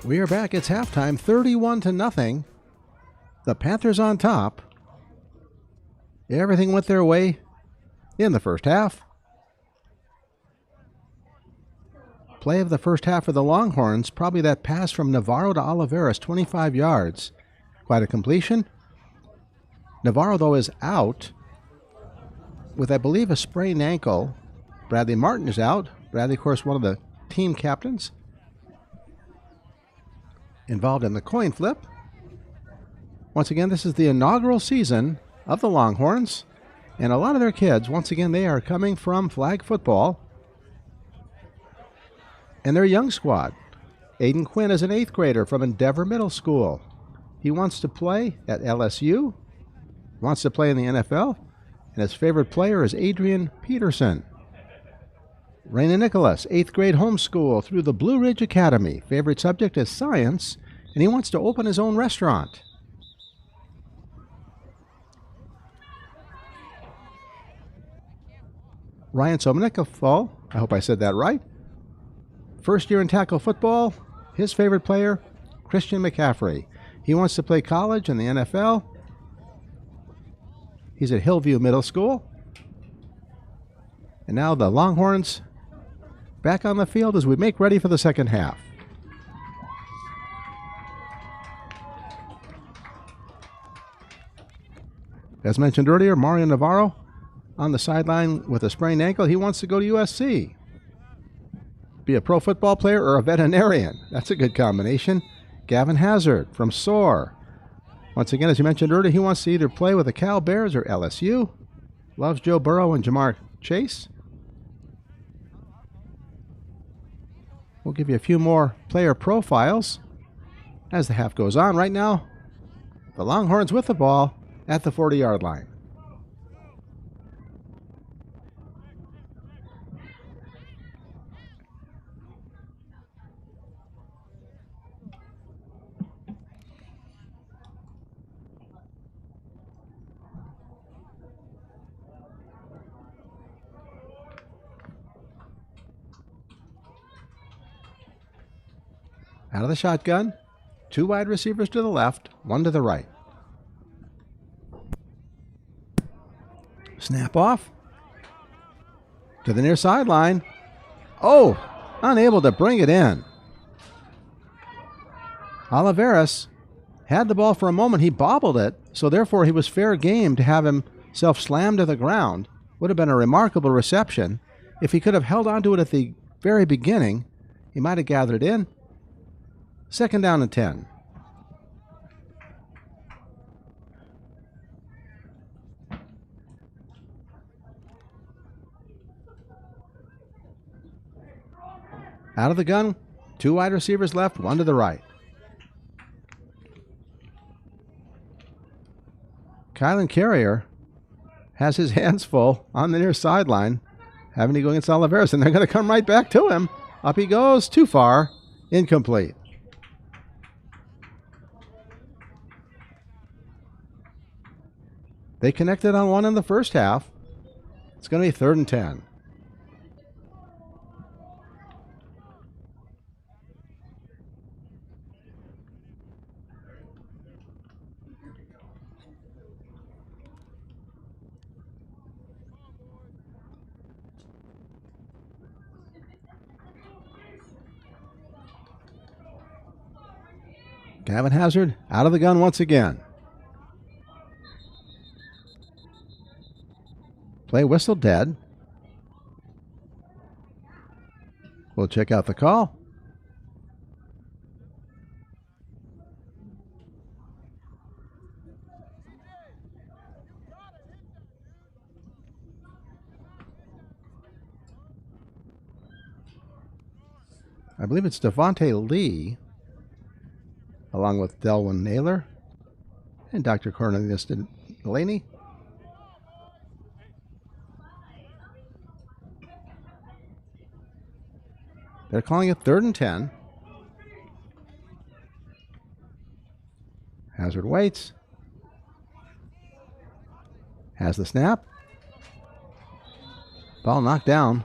We are back. It's halftime, 31-0. The Panthers on top. Everything went their way in the first half. Play of the first half for the Longhorns, probably that pass from Navarro to Oliveras, 25 yards. Quite a completion. Navarro, though, is out with, I believe, a sprained ankle. Bradley Martin is out. Bradley, of course, one of the team captains, involved in the coin flip. Once again, this is the inaugural season of the Longhorns, and a lot of their kids, once again, they are coming from flag football and their young squad. Aiden Quinn is an 8th grader from Endeavor Middle School. He wants to play at LSU, wants to play in the NFL, and his favorite player is Adrian Peterson. Raina Nicholas, 8th grade homeschool through the Blue Ridge Academy. Favorite subject is science, and he wants to open his own restaurant. Ryan Somnikovall, I hope I said that right. First year in tackle football, his favorite player, Christian McCaffrey. He wants to play college in the NFL. He's at Hillview Middle School. And now the Longhorns back on the field as we make ready for the second half. As mentioned earlier, Mario Navarro on the sideline with a sprained ankle. He wants to go to USC. Be a pro football player or a veterinarian. That's a good combination. Gavin Hazard from SOAR. Once again, as you mentioned earlier, he wants to either play with the Cal Bears or LSU. Loves Joe Burrow and Jamar Chase. We'll give you a few more player profiles as the half goes on. Right now, the Longhorns with the ball at the 40-yard line. Out of the shotgun, 2 wide receivers to the left, 1 to the right. Snap off to the near sideline. Oh, unable to bring it in. Oliveras had the ball for a moment. He bobbled it, so therefore he was fair game to have himself slammed to the ground. Would have been a remarkable reception. If he could have held onto it at the very beginning, he might have gathered in. 2nd down and 10. Out of the gun, 2 wide receivers left, 1 to the right. Kylan Carrier has his hands full on the near sideline, having to go against Oliveras, and they're going to come right back to him. Up he goes, too far, incomplete. They connected on 1 in the first half. It's going to be 3rd and 10. Gavin Hazard out of the gun once again. Play whistle dead. We'll check out the call. I believe it's Devontae Lee, along with Delwyn Naylor and Dr. Cornelius Delaney. They're calling it 3rd and 10. Hazard waits. Has the snap. Ball knocked down.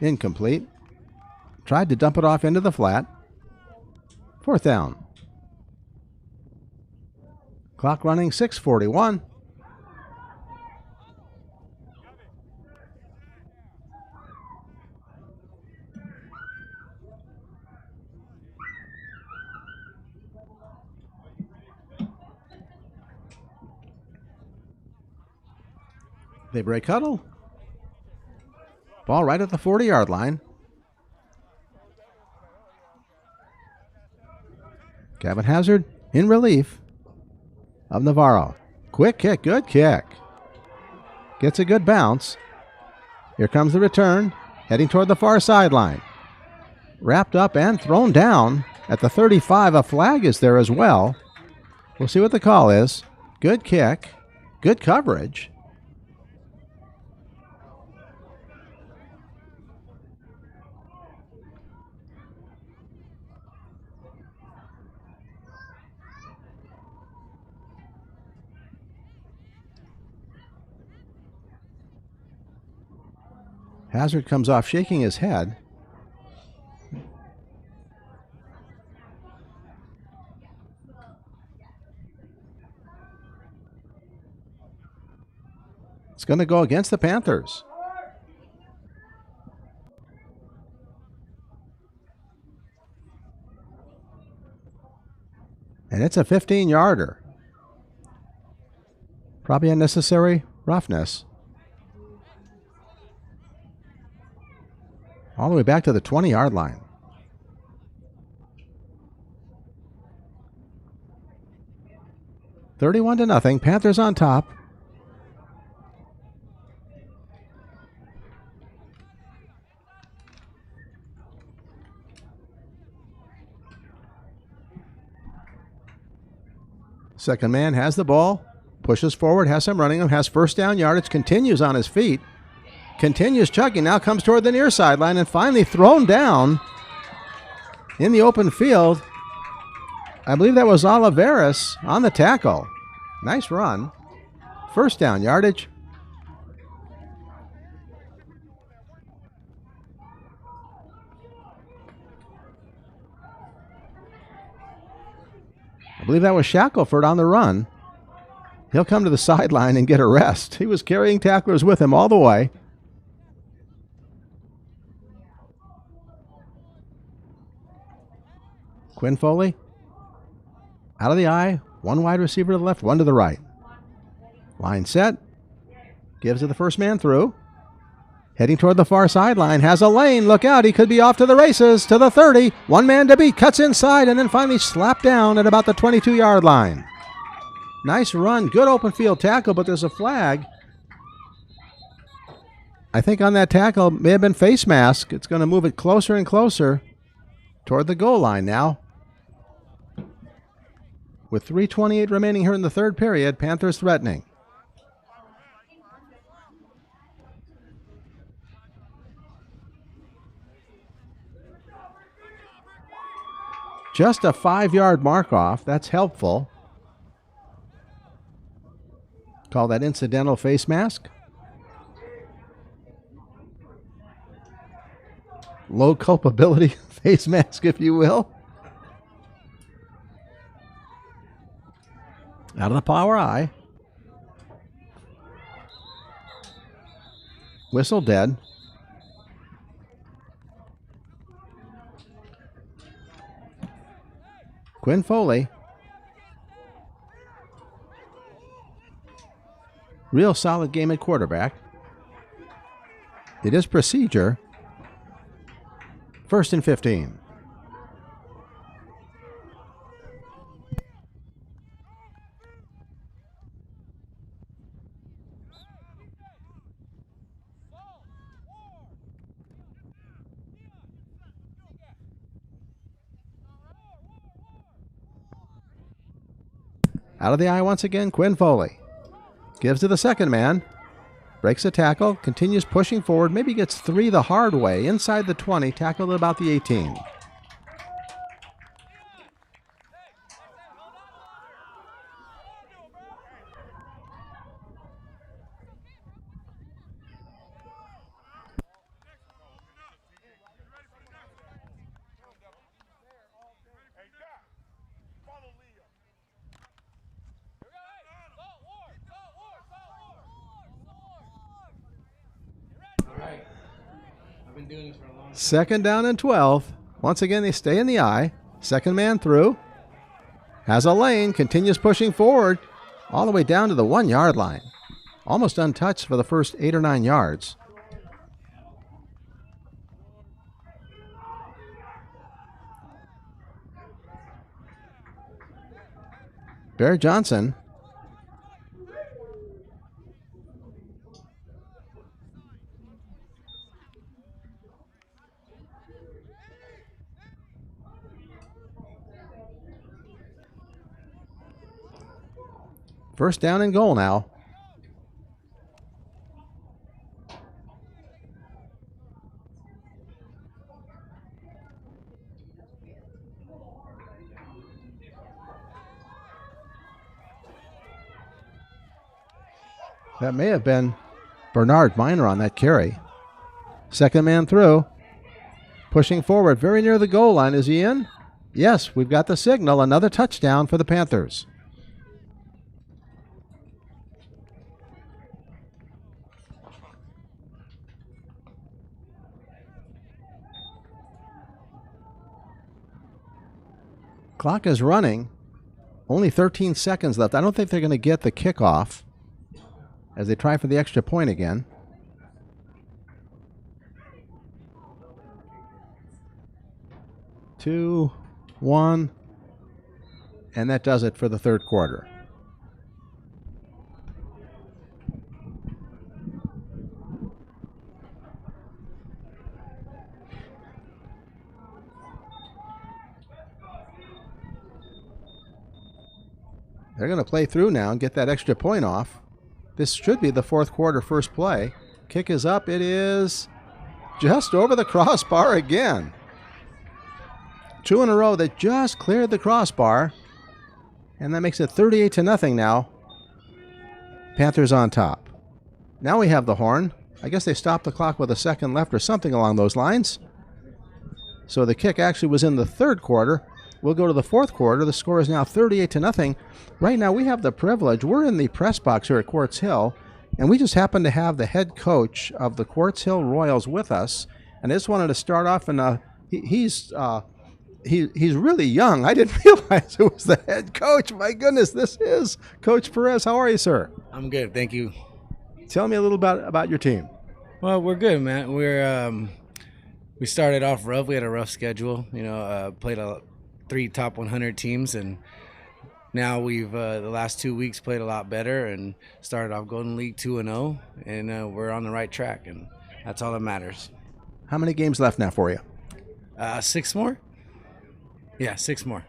Incomplete. Tried to dump it off into the flat. 4th down. Clock running, 6:41. They break huddle. Ball right at the 40-yard line. Gavin Hazard in relief of Navarro. Quick kick, good kick. Gets a good bounce. Here comes the return, heading toward the far sideline. Wrapped up and thrown down at the 35. A flag is there as well. We'll see what the call is. Good kick, good coverage. Hazard comes off shaking his head. It's going to go against the Panthers. And it's a 15-yarder. Probably unnecessary roughness. All the way back to the 20-yard line. $31-0. Panthers on top. Second man has the ball, pushes forward, has some running, has 1st down yardage, continues on his feet. Continues chugging, now comes toward the near sideline and finally thrown down in the open field. I believe that was Oliveras on the tackle. Nice run. 1st down yardage. I believe that was Shackelford on the run. He'll come to the sideline and get a rest. He was carrying tacklers with him all the way. Quinn Foley, out of the eye, one wide receiver to the left, one to the right. Line set, gives it the first man through. Heading toward the far sideline, has a lane, look out, he could be off to the races, to the 30. One man to beat, cuts inside, and then finally slapped down at about the 22-yard line. Nice run, good open field tackle, but there's a flag. I think on that tackle, may have been face mask. It's going to move it closer and closer toward the goal line now. With 3:28 remaining here in the 3rd period, Panthers threatening. Just a 5-yard mark off. That's helpful. Call that incidental face mask. Low culpability face mask, if you will. Out of the power eye. Whistle dead. Quinn Foley. Real solid game at quarterback. It is procedure. 1st and 15. Out of the eye once again, Quinn Foley. Gives to the second man. Breaks a tackle, continues pushing forward, maybe gets 3 the hard way, inside the 20, tackled at about the 18. Second down and 12. Once again, they stay in the I. Second man through. Has a lane, continues pushing forward all the way down to the 1 yard line. Almost untouched for the first 8 or 9 yards. Bear Johnson. First down and goal now. That may have been Bernard Minor on that carry. Second man through. Pushing forward very near the goal line. Is he in? Yes, we've got the signal. Another touchdown for the Panthers. Clock is running. Only 13 seconds left. I don't think they're going to get the kickoff as they try for the extra point again. Two, one, and that does it for the third quarter. They're going to play through now and get that extra point off. This should be the fourth quarter first play. Kick is up. It is just over the crossbar again. 2 in a row that just cleared the crossbar. And that makes it 38-0 now. Panthers on top. Now we have the horn. I guess they stopped the clock with a second left or something along those lines. So the kick actually was in the third quarter. We'll go to the fourth quarter. The score is now 38-0. Right now we have the privilege. We're in the press box here at Quartz Hill, and we just happen to have the head coach of the Quartz Hill Royals with us. And I just wanted to start off, and he's really young. I didn't realize it was the head coach. My goodness, this is Coach Perez. How are you, sir? I'm good, thank you. Tell me a little about your team. Well, we're good, man. We started off rough. We had a rough schedule. Played 3 top 100 teams, and now we've the last 2 weeks played a lot better and started off Golden League 2-0, and we're on the right track, and that's all that matters. How many games left now for you? 6 more. Yeah, 6 more.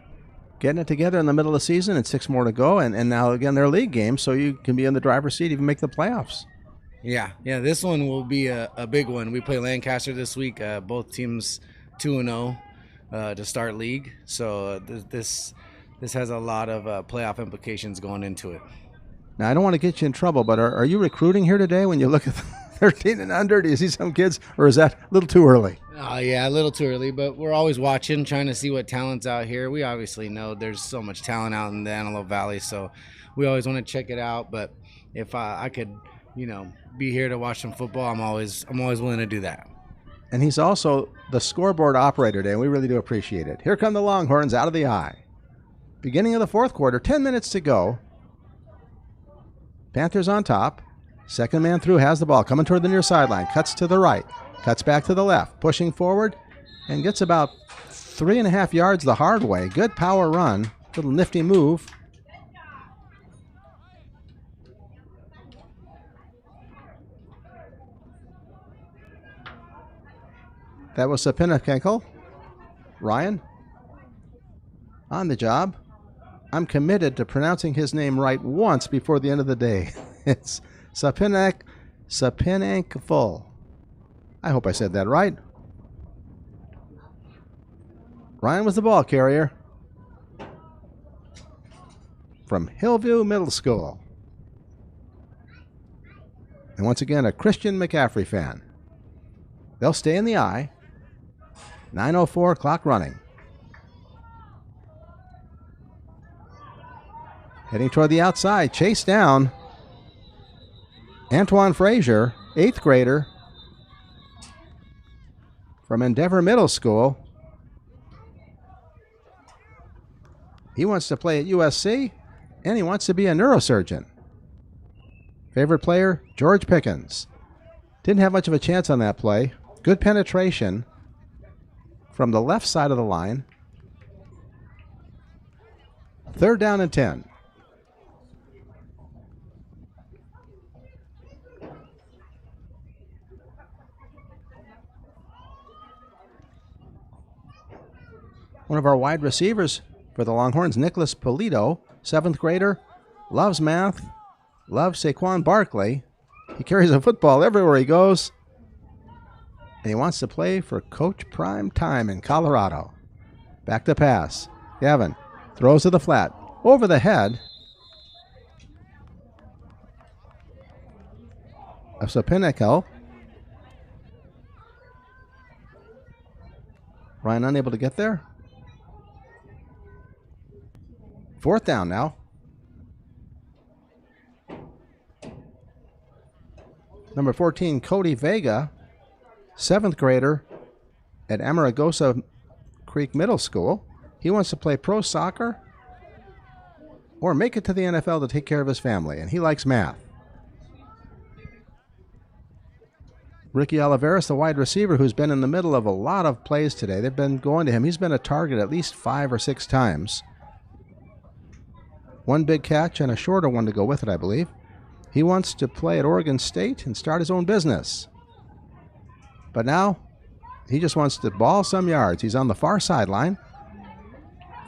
Getting it together in the middle of the season and 6 more to go, and now again they're league games, so you can be in the driver's seat, even make the playoffs. Yeah, this one will be a big one. We play Lancaster this week. Both teams 2-0 to start league, so this has a lot of playoff implications going into it. Now, I don't want to get you in trouble, but are you recruiting here today when you look at 13 and under? Do you see some kids, or is that a little too early? Oh, yeah, a little too early, but we're always watching, trying to see what talent's out here. We obviously know there's so much talent out in the Antelope Valley, so we always want to check it out. But if I could, be here to watch some football, I'm always willing to do that. And he's also the scoreboard operator today, and we really do appreciate it. Here come the Longhorns out of the eye. Beginning of the fourth quarter, 10 minutes to go. Panthers on top. Second man through has the ball, coming toward the near sideline. Cuts to the right, cuts back to the left, pushing forward, and gets about 3.5 yards the hard way. Good power run, little nifty move. That was Sapinakenkel. Ryan, on the job. I'm committed to pronouncing his name right once before the end of the day. It's Sapinakenkel. I hope I said that right. Ryan was the ball carrier from Hillview Middle School. And once again, a Christian McCaffrey fan. They'll stay in the eye. 9:04, clock running. Heading toward the outside, chase down. Antoine Frazier, 8th grader. from Endeavor Middle School. He wants to play at USC, and he wants to be a neurosurgeon. Favorite player, George Pickens. Didn't have much of a chance on that play. Good penetration from the left side of the line. 3rd down and 10. One of our wide receivers for the Longhorns, Nicholas Polito, 7th grader, loves math, loves Saquon Barkley. He carries a football everywhere he goes. And he wants to play for Coach Prime Time in Colorado. Back to pass. Gavin throws to the flat. Over the head of Sapinico. Ryan unable to get there. 4th down now. Number 14, Cody Vega, 7th grader at Amargosa Creek Middle School. He wants to play pro soccer or make it to the NFL to take care of his family, and he likes math. Ricky Oliveras, the wide receiver, who's been in the middle of a lot of plays today. They've been going to him. He's been a target at least 5 or 6 times. 1 big catch and a shorter one to go with it, I believe. He wants to play at Oregon State and start his own business. But now, he just wants to ball some yards. He's on the far sideline.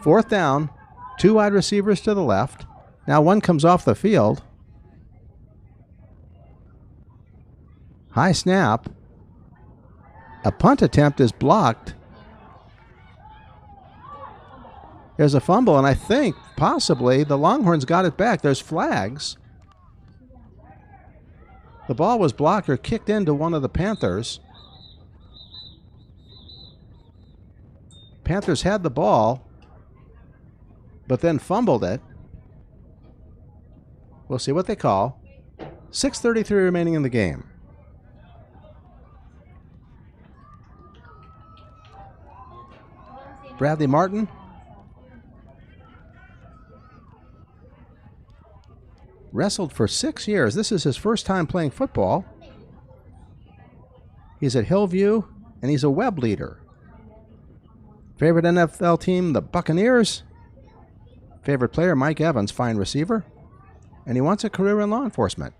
4th down, 2 wide receivers to the left. Now one comes off the field. High snap. A punt attempt is blocked. There's a fumble, and I think possibly the Longhorns got it back. There's flags. The ball was blocked or kicked into one of the Panthers. Panthers had the ball, but then fumbled it. We'll see what they call. 6:33 remaining in the game. Bradley Martin. Wrestled for 6 years. This is his first time playing football. He's at Hillview, and he's a web leader. Favorite NFL team, the Buccaneers. Favorite player, Mike Evans, fine receiver. And he wants a career in law enforcement.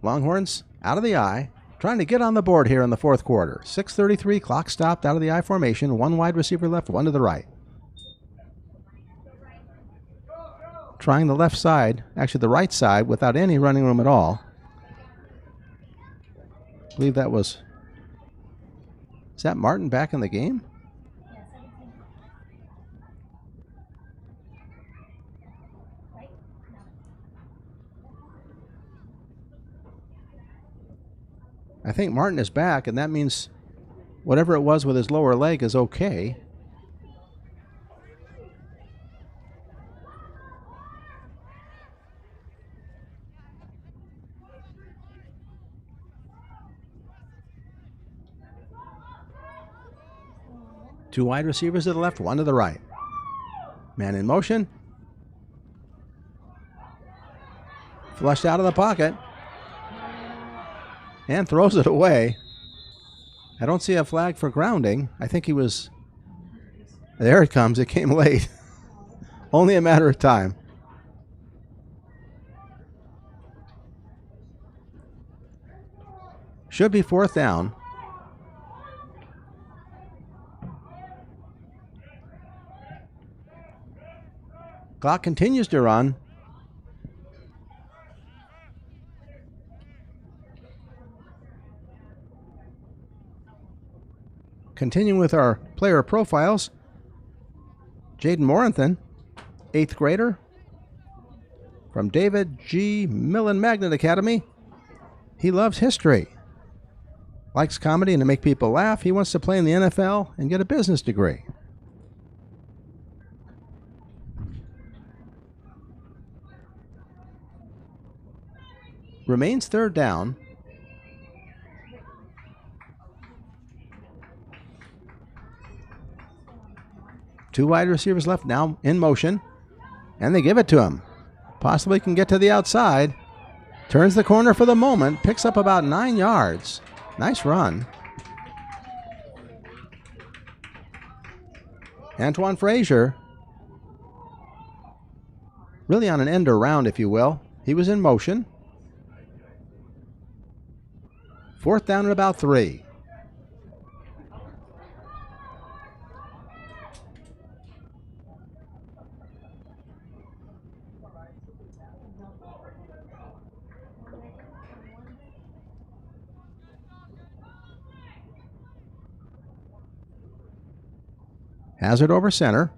Longhorns out of the I, trying to get on the board here in the 4th quarter. 6:33, clock stopped, out of the I formation. 1 wide receiver left, 1 to the right. Trying the left side, actually the right side, without any running room at all. I believe that was... Is that Martin back in the game? I think Martin is back, and that means whatever it was with his lower leg is okay. Two wide receivers to the left, 1 to the right. Man in motion. Flushed out of the pocket. And throws it away. I don't see a flag for grounding. I think he was... There it comes. It came late. Only a matter of time. Should be 4th down. Clock continues to run. Continuing with our player profiles, Jaden Moranthan, 8th grader from David G. Millen Magnet Academy. He loves history, likes comedy and to make people laugh. He wants to play in the NFL and get a business degree. Remains 3rd down. 2 wide receivers left now in motion. And they give it to him. Possibly can get to the outside. Turns the corner for the moment. Picks up about 9 yards. Nice run. Antoine Frazier. Really on an end around, if you will. He was in motion. 4th down and about 3. Hazard over center.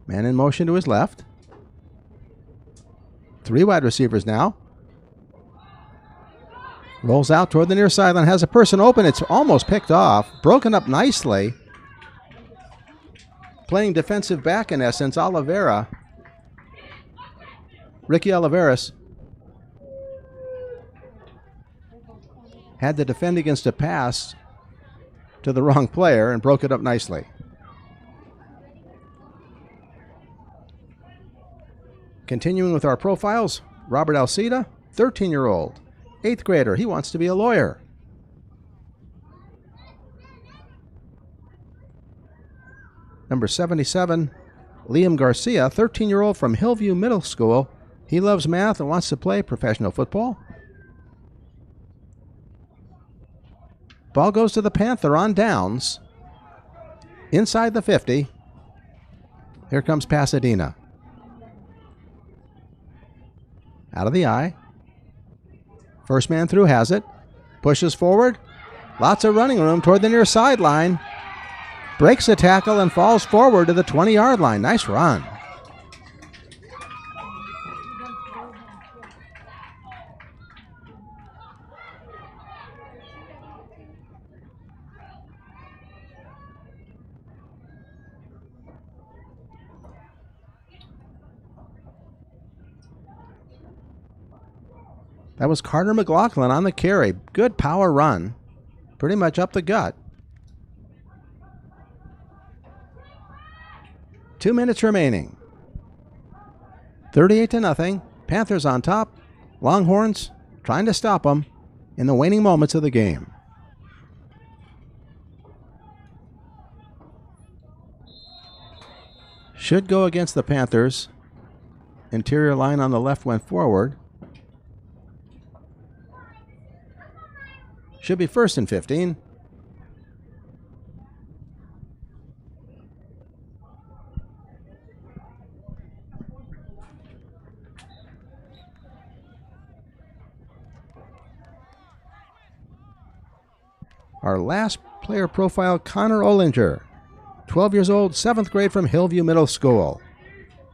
Man in motion to his left. 3 wide receivers now. Rolls out toward the near sideline. Has a person open. It's almost picked off. Broken up nicely. Playing defensive back in essence, Oliveira. Ricky Oliveras had to defend against a pass to the wrong player and broke it up nicely. Continuing with our profiles, Robert Alcida, 13-year-old, 8th grader. He wants to be a lawyer. Number 77, Liam Garcia, 13-year-old from Hillview Middle School. He loves math and wants to play professional football. Ball goes to the Panther on downs. Inside the 50. Here comes Pasadena. Out of the eye. First man through has it. Pushes forward. Lots of running room toward the near sideline. Breaks the tackle and falls forward to the 20-yard line. Nice run. That was Carter McLaughlin on the carry. Good power run. Pretty much up the gut. 2 minutes remaining. 38-0. Panthers on top. Longhorns trying to stop them in the waning moments of the game. Should go against the Panthers. Interior line on the left went forward. Should be 1st and 15. Our last player profile, Connor Olinger, 12 years old, 7th grade from Hillview Middle School.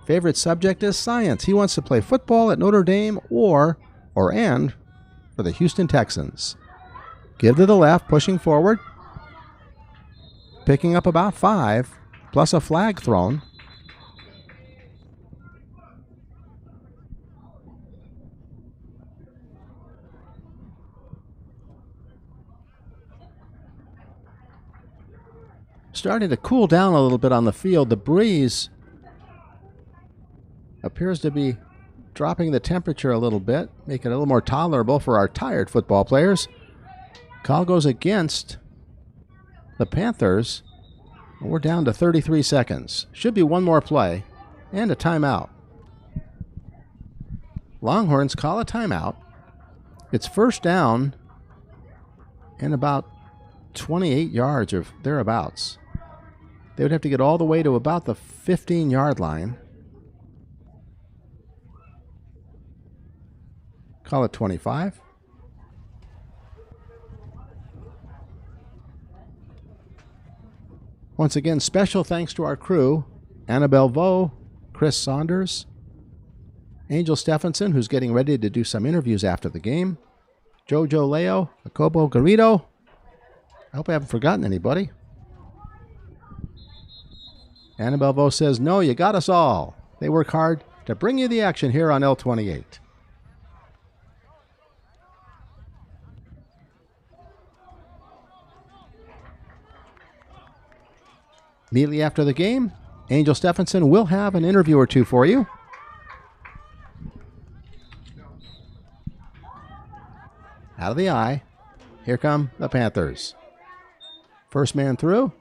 Favorite subject is science. He wants to play football at Notre Dame or for the Houston Texans. Give to the left, pushing forward. Picking up about 5, plus a flag thrown. Starting to cool down a little bit on the field. The breeze appears to be dropping the temperature a little bit, making it a little more tolerable for our tired football players. Call goes against the Panthers. We're down to 33 seconds. Should be one more play and a timeout. Longhorns call a timeout. It's 1st down and about 28 yards or thereabouts. They would have to get all the way to about the 15-yard line. Call it 25. Once again, special thanks to our crew, Annabelle Vo, Chris Saunders, Angel Stephenson, who's getting ready to do some interviews after the game, Jojo Leo, Jacobo Garrido. I hope I haven't forgotten anybody. Annabelle Vo says, no, you got us all. They work hard to bring you the action here on L28. Immediately after the game, Angel Stephenson will have an interview or two for you. Out of the eye. Here come the Panthers. First man through.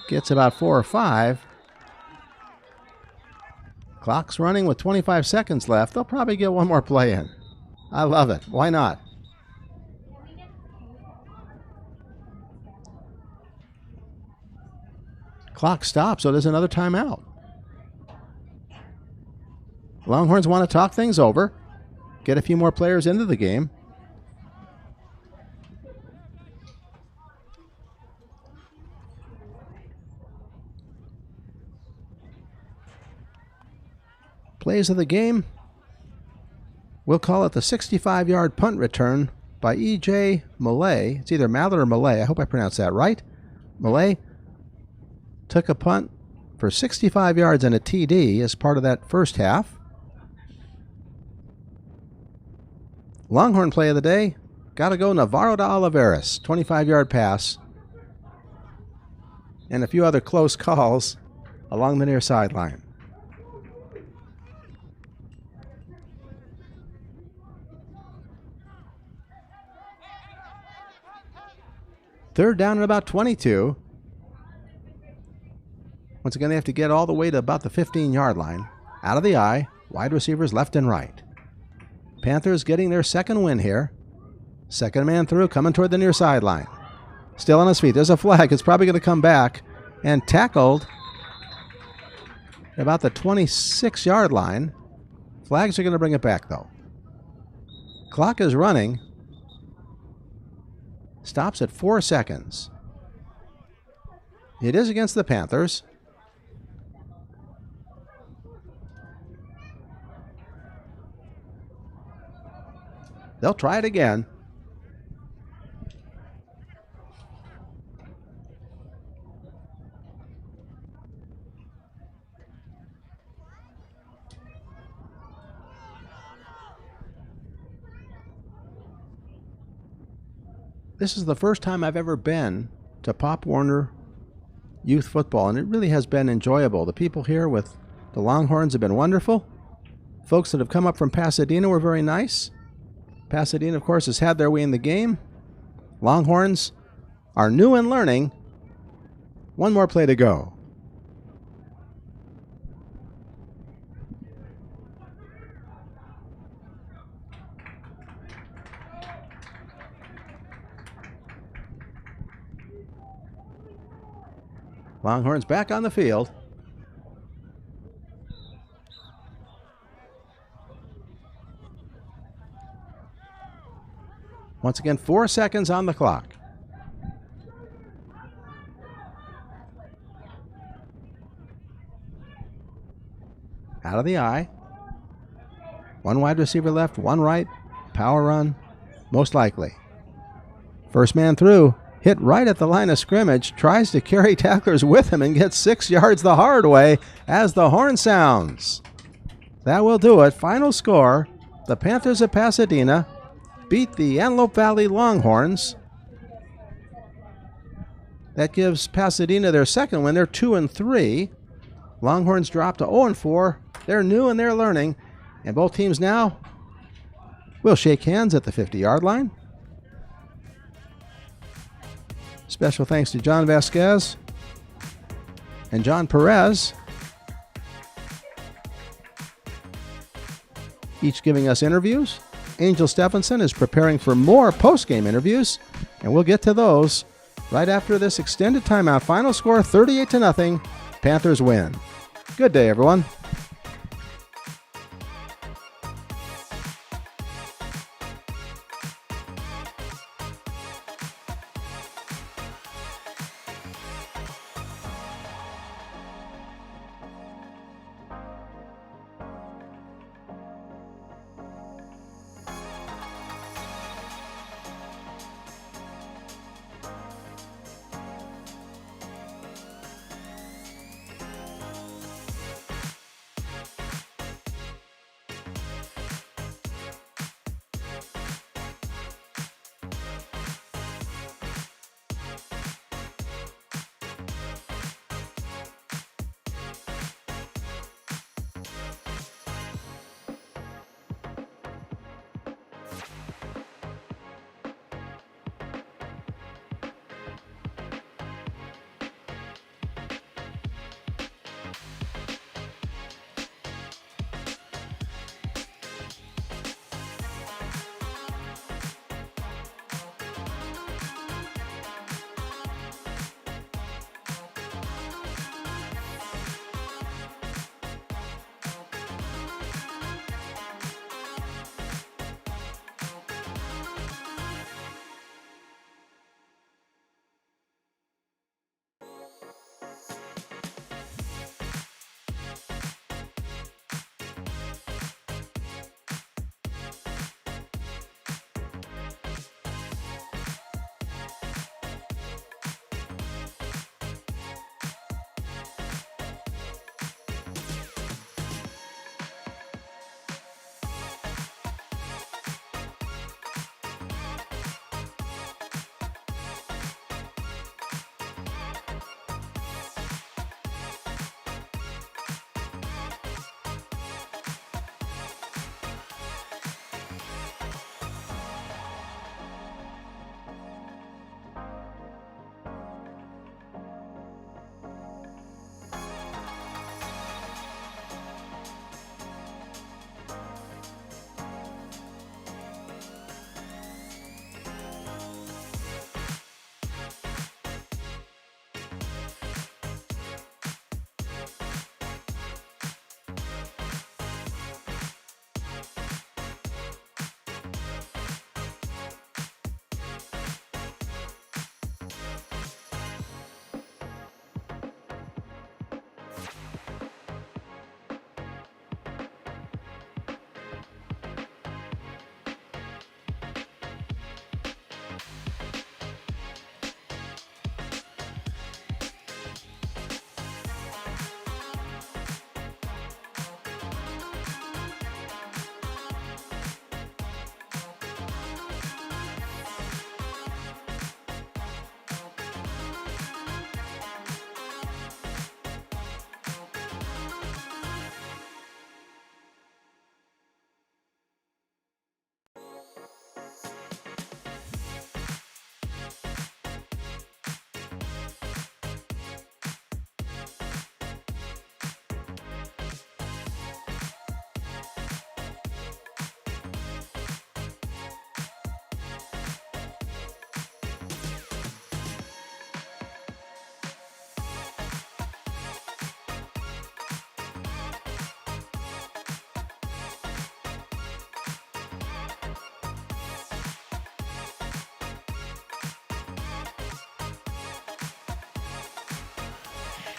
Gets about 4 or 5. Clock's running with 25 seconds left. They'll probably get one more play in. I love it. Why not? Clock stops, so there's another timeout. Longhorns want to talk things over, get a few more players into the game. Plays of the game, we'll call it the 65-yard punt return by E.J. Millay. It's either Mallett or Millay. I hope I pronounced that right. Millay took a punt for 65 yards and a TD as part of that first half. Longhorn play of the day, got to go Navarro to Oliveras, 25-yard pass, and a few other close calls along the near sideline. Third down at about 22. Once again, they have to get all the way to about the 15-yard line. Out of the eye, wide receivers left and right. Panthers getting their second win here. Second man through, coming toward the near sideline. Still on his feet. There's a flag. It's probably going to come back. And tackled at about the 26-yard line. Flags are going to bring it back, though. Clock is running. Stops at 4 seconds. It is against the Panthers. They'll try it again. This is the first time I've ever been to Pop Warner Youth Football, and it really has been enjoyable. The people here with the Longhorns have been wonderful. Folks that have come up from Pasadena were very nice. Pasadena, of course, has had their way in the game. Longhorns are new and learning. One more play to go. Longhorns back on the field. Once again, 4 seconds on the clock. Out of the eye. One wide receiver left, one right. Power run, most likely. First man through. Hit right at the line of scrimmage, tries to carry tacklers with him and gets 6 yards the hard way as the horn sounds. That will do it. Final score, the Panthers of Pasadena beat the Antelope Valley Longhorns. That gives Pasadena their second win. They're 2-3. Longhorns dropped to 0-4. They're new and they're learning. And both teams now will shake hands at the 50-yard line. Special thanks to John Vasquez and John Perez, each giving us interviews. Angel Stephenson is preparing for more post-game interviews, and we'll get to those right after this extended timeout. Final score, 38-0. Panthers win. Good day, everyone.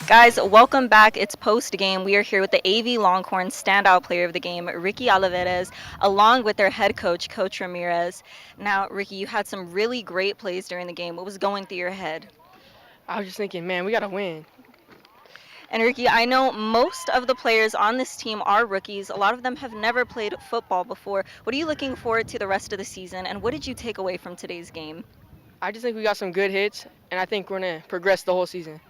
Guys, welcome back. It's post-game. We are here with the AV Longhorns standout player of the game, Ricky Olivares, along with their head coach, Coach Ramirez. Now, Ricky, you had some really great plays during the game. What was going through your head? I was just thinking, man, we got to win. And Ricky, I know most of the players on this team are rookies. A lot of them have never played football before. What are you looking forward to the rest of the season, and what did you take away from today's game? I just think we got some good hits, and I think we're going to progress the whole season.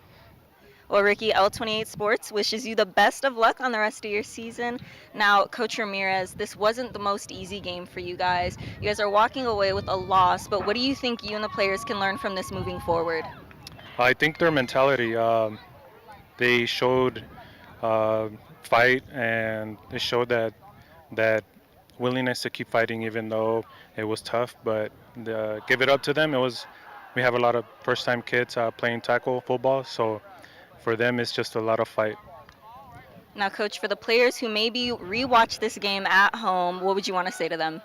Well, Ricky, L28 Sports wishes you the best of luck on the rest of your season. Now, Coach Ramirez, this wasn't the most easy game for you guys. You guys are walking away with a loss, but what do you think you and the players can learn from this moving forward? I think their mentality, they showed fight, and they showed that willingness to keep fighting even though it was tough, but give it up to them. We have a lot of first-time kids playing tackle football, so for them, it's just a lot of fight. Now, Coach, for the players who maybe rewatch this game at home, what would you want to say to them?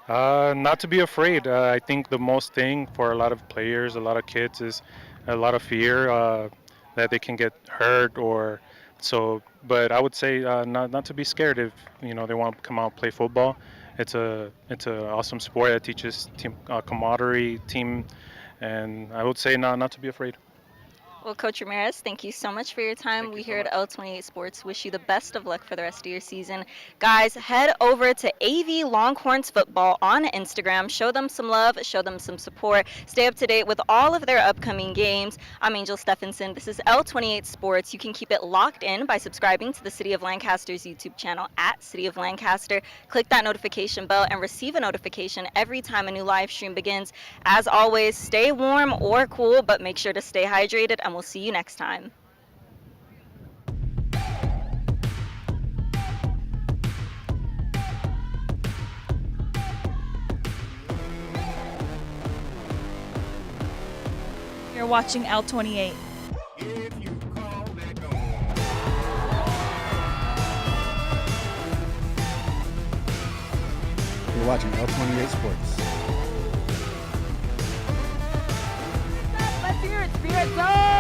Not to be afraid. I think the most thing for a lot of players, a lot of kids, is a lot of fear that they can get hurt or so. But I would say not to be scared if they want to come out and play football. It's an awesome sport that teaches team camaraderie, team, and I would say not to be afraid. Well, Coach Ramirez, thank you so much for your time. We here at L28 Sports wish you the best of luck for the rest of your season. Guys, head over to AV Longhorns Football on Instagram. Show them some love, show them some support. Stay up to date with all of their upcoming games. I'm Angel Stephenson. This is L28 Sports. You can keep it locked in by subscribing to the City of Lancaster's YouTube channel at City of Lancaster. Click that notification bell and receive a notification every time a new live stream begins. As always, stay warm or cool, but make sure to stay hydrated, and we'll see you next time. You're watching L28. You're watching L28 Sports. Let's hear it, Spirit Zone!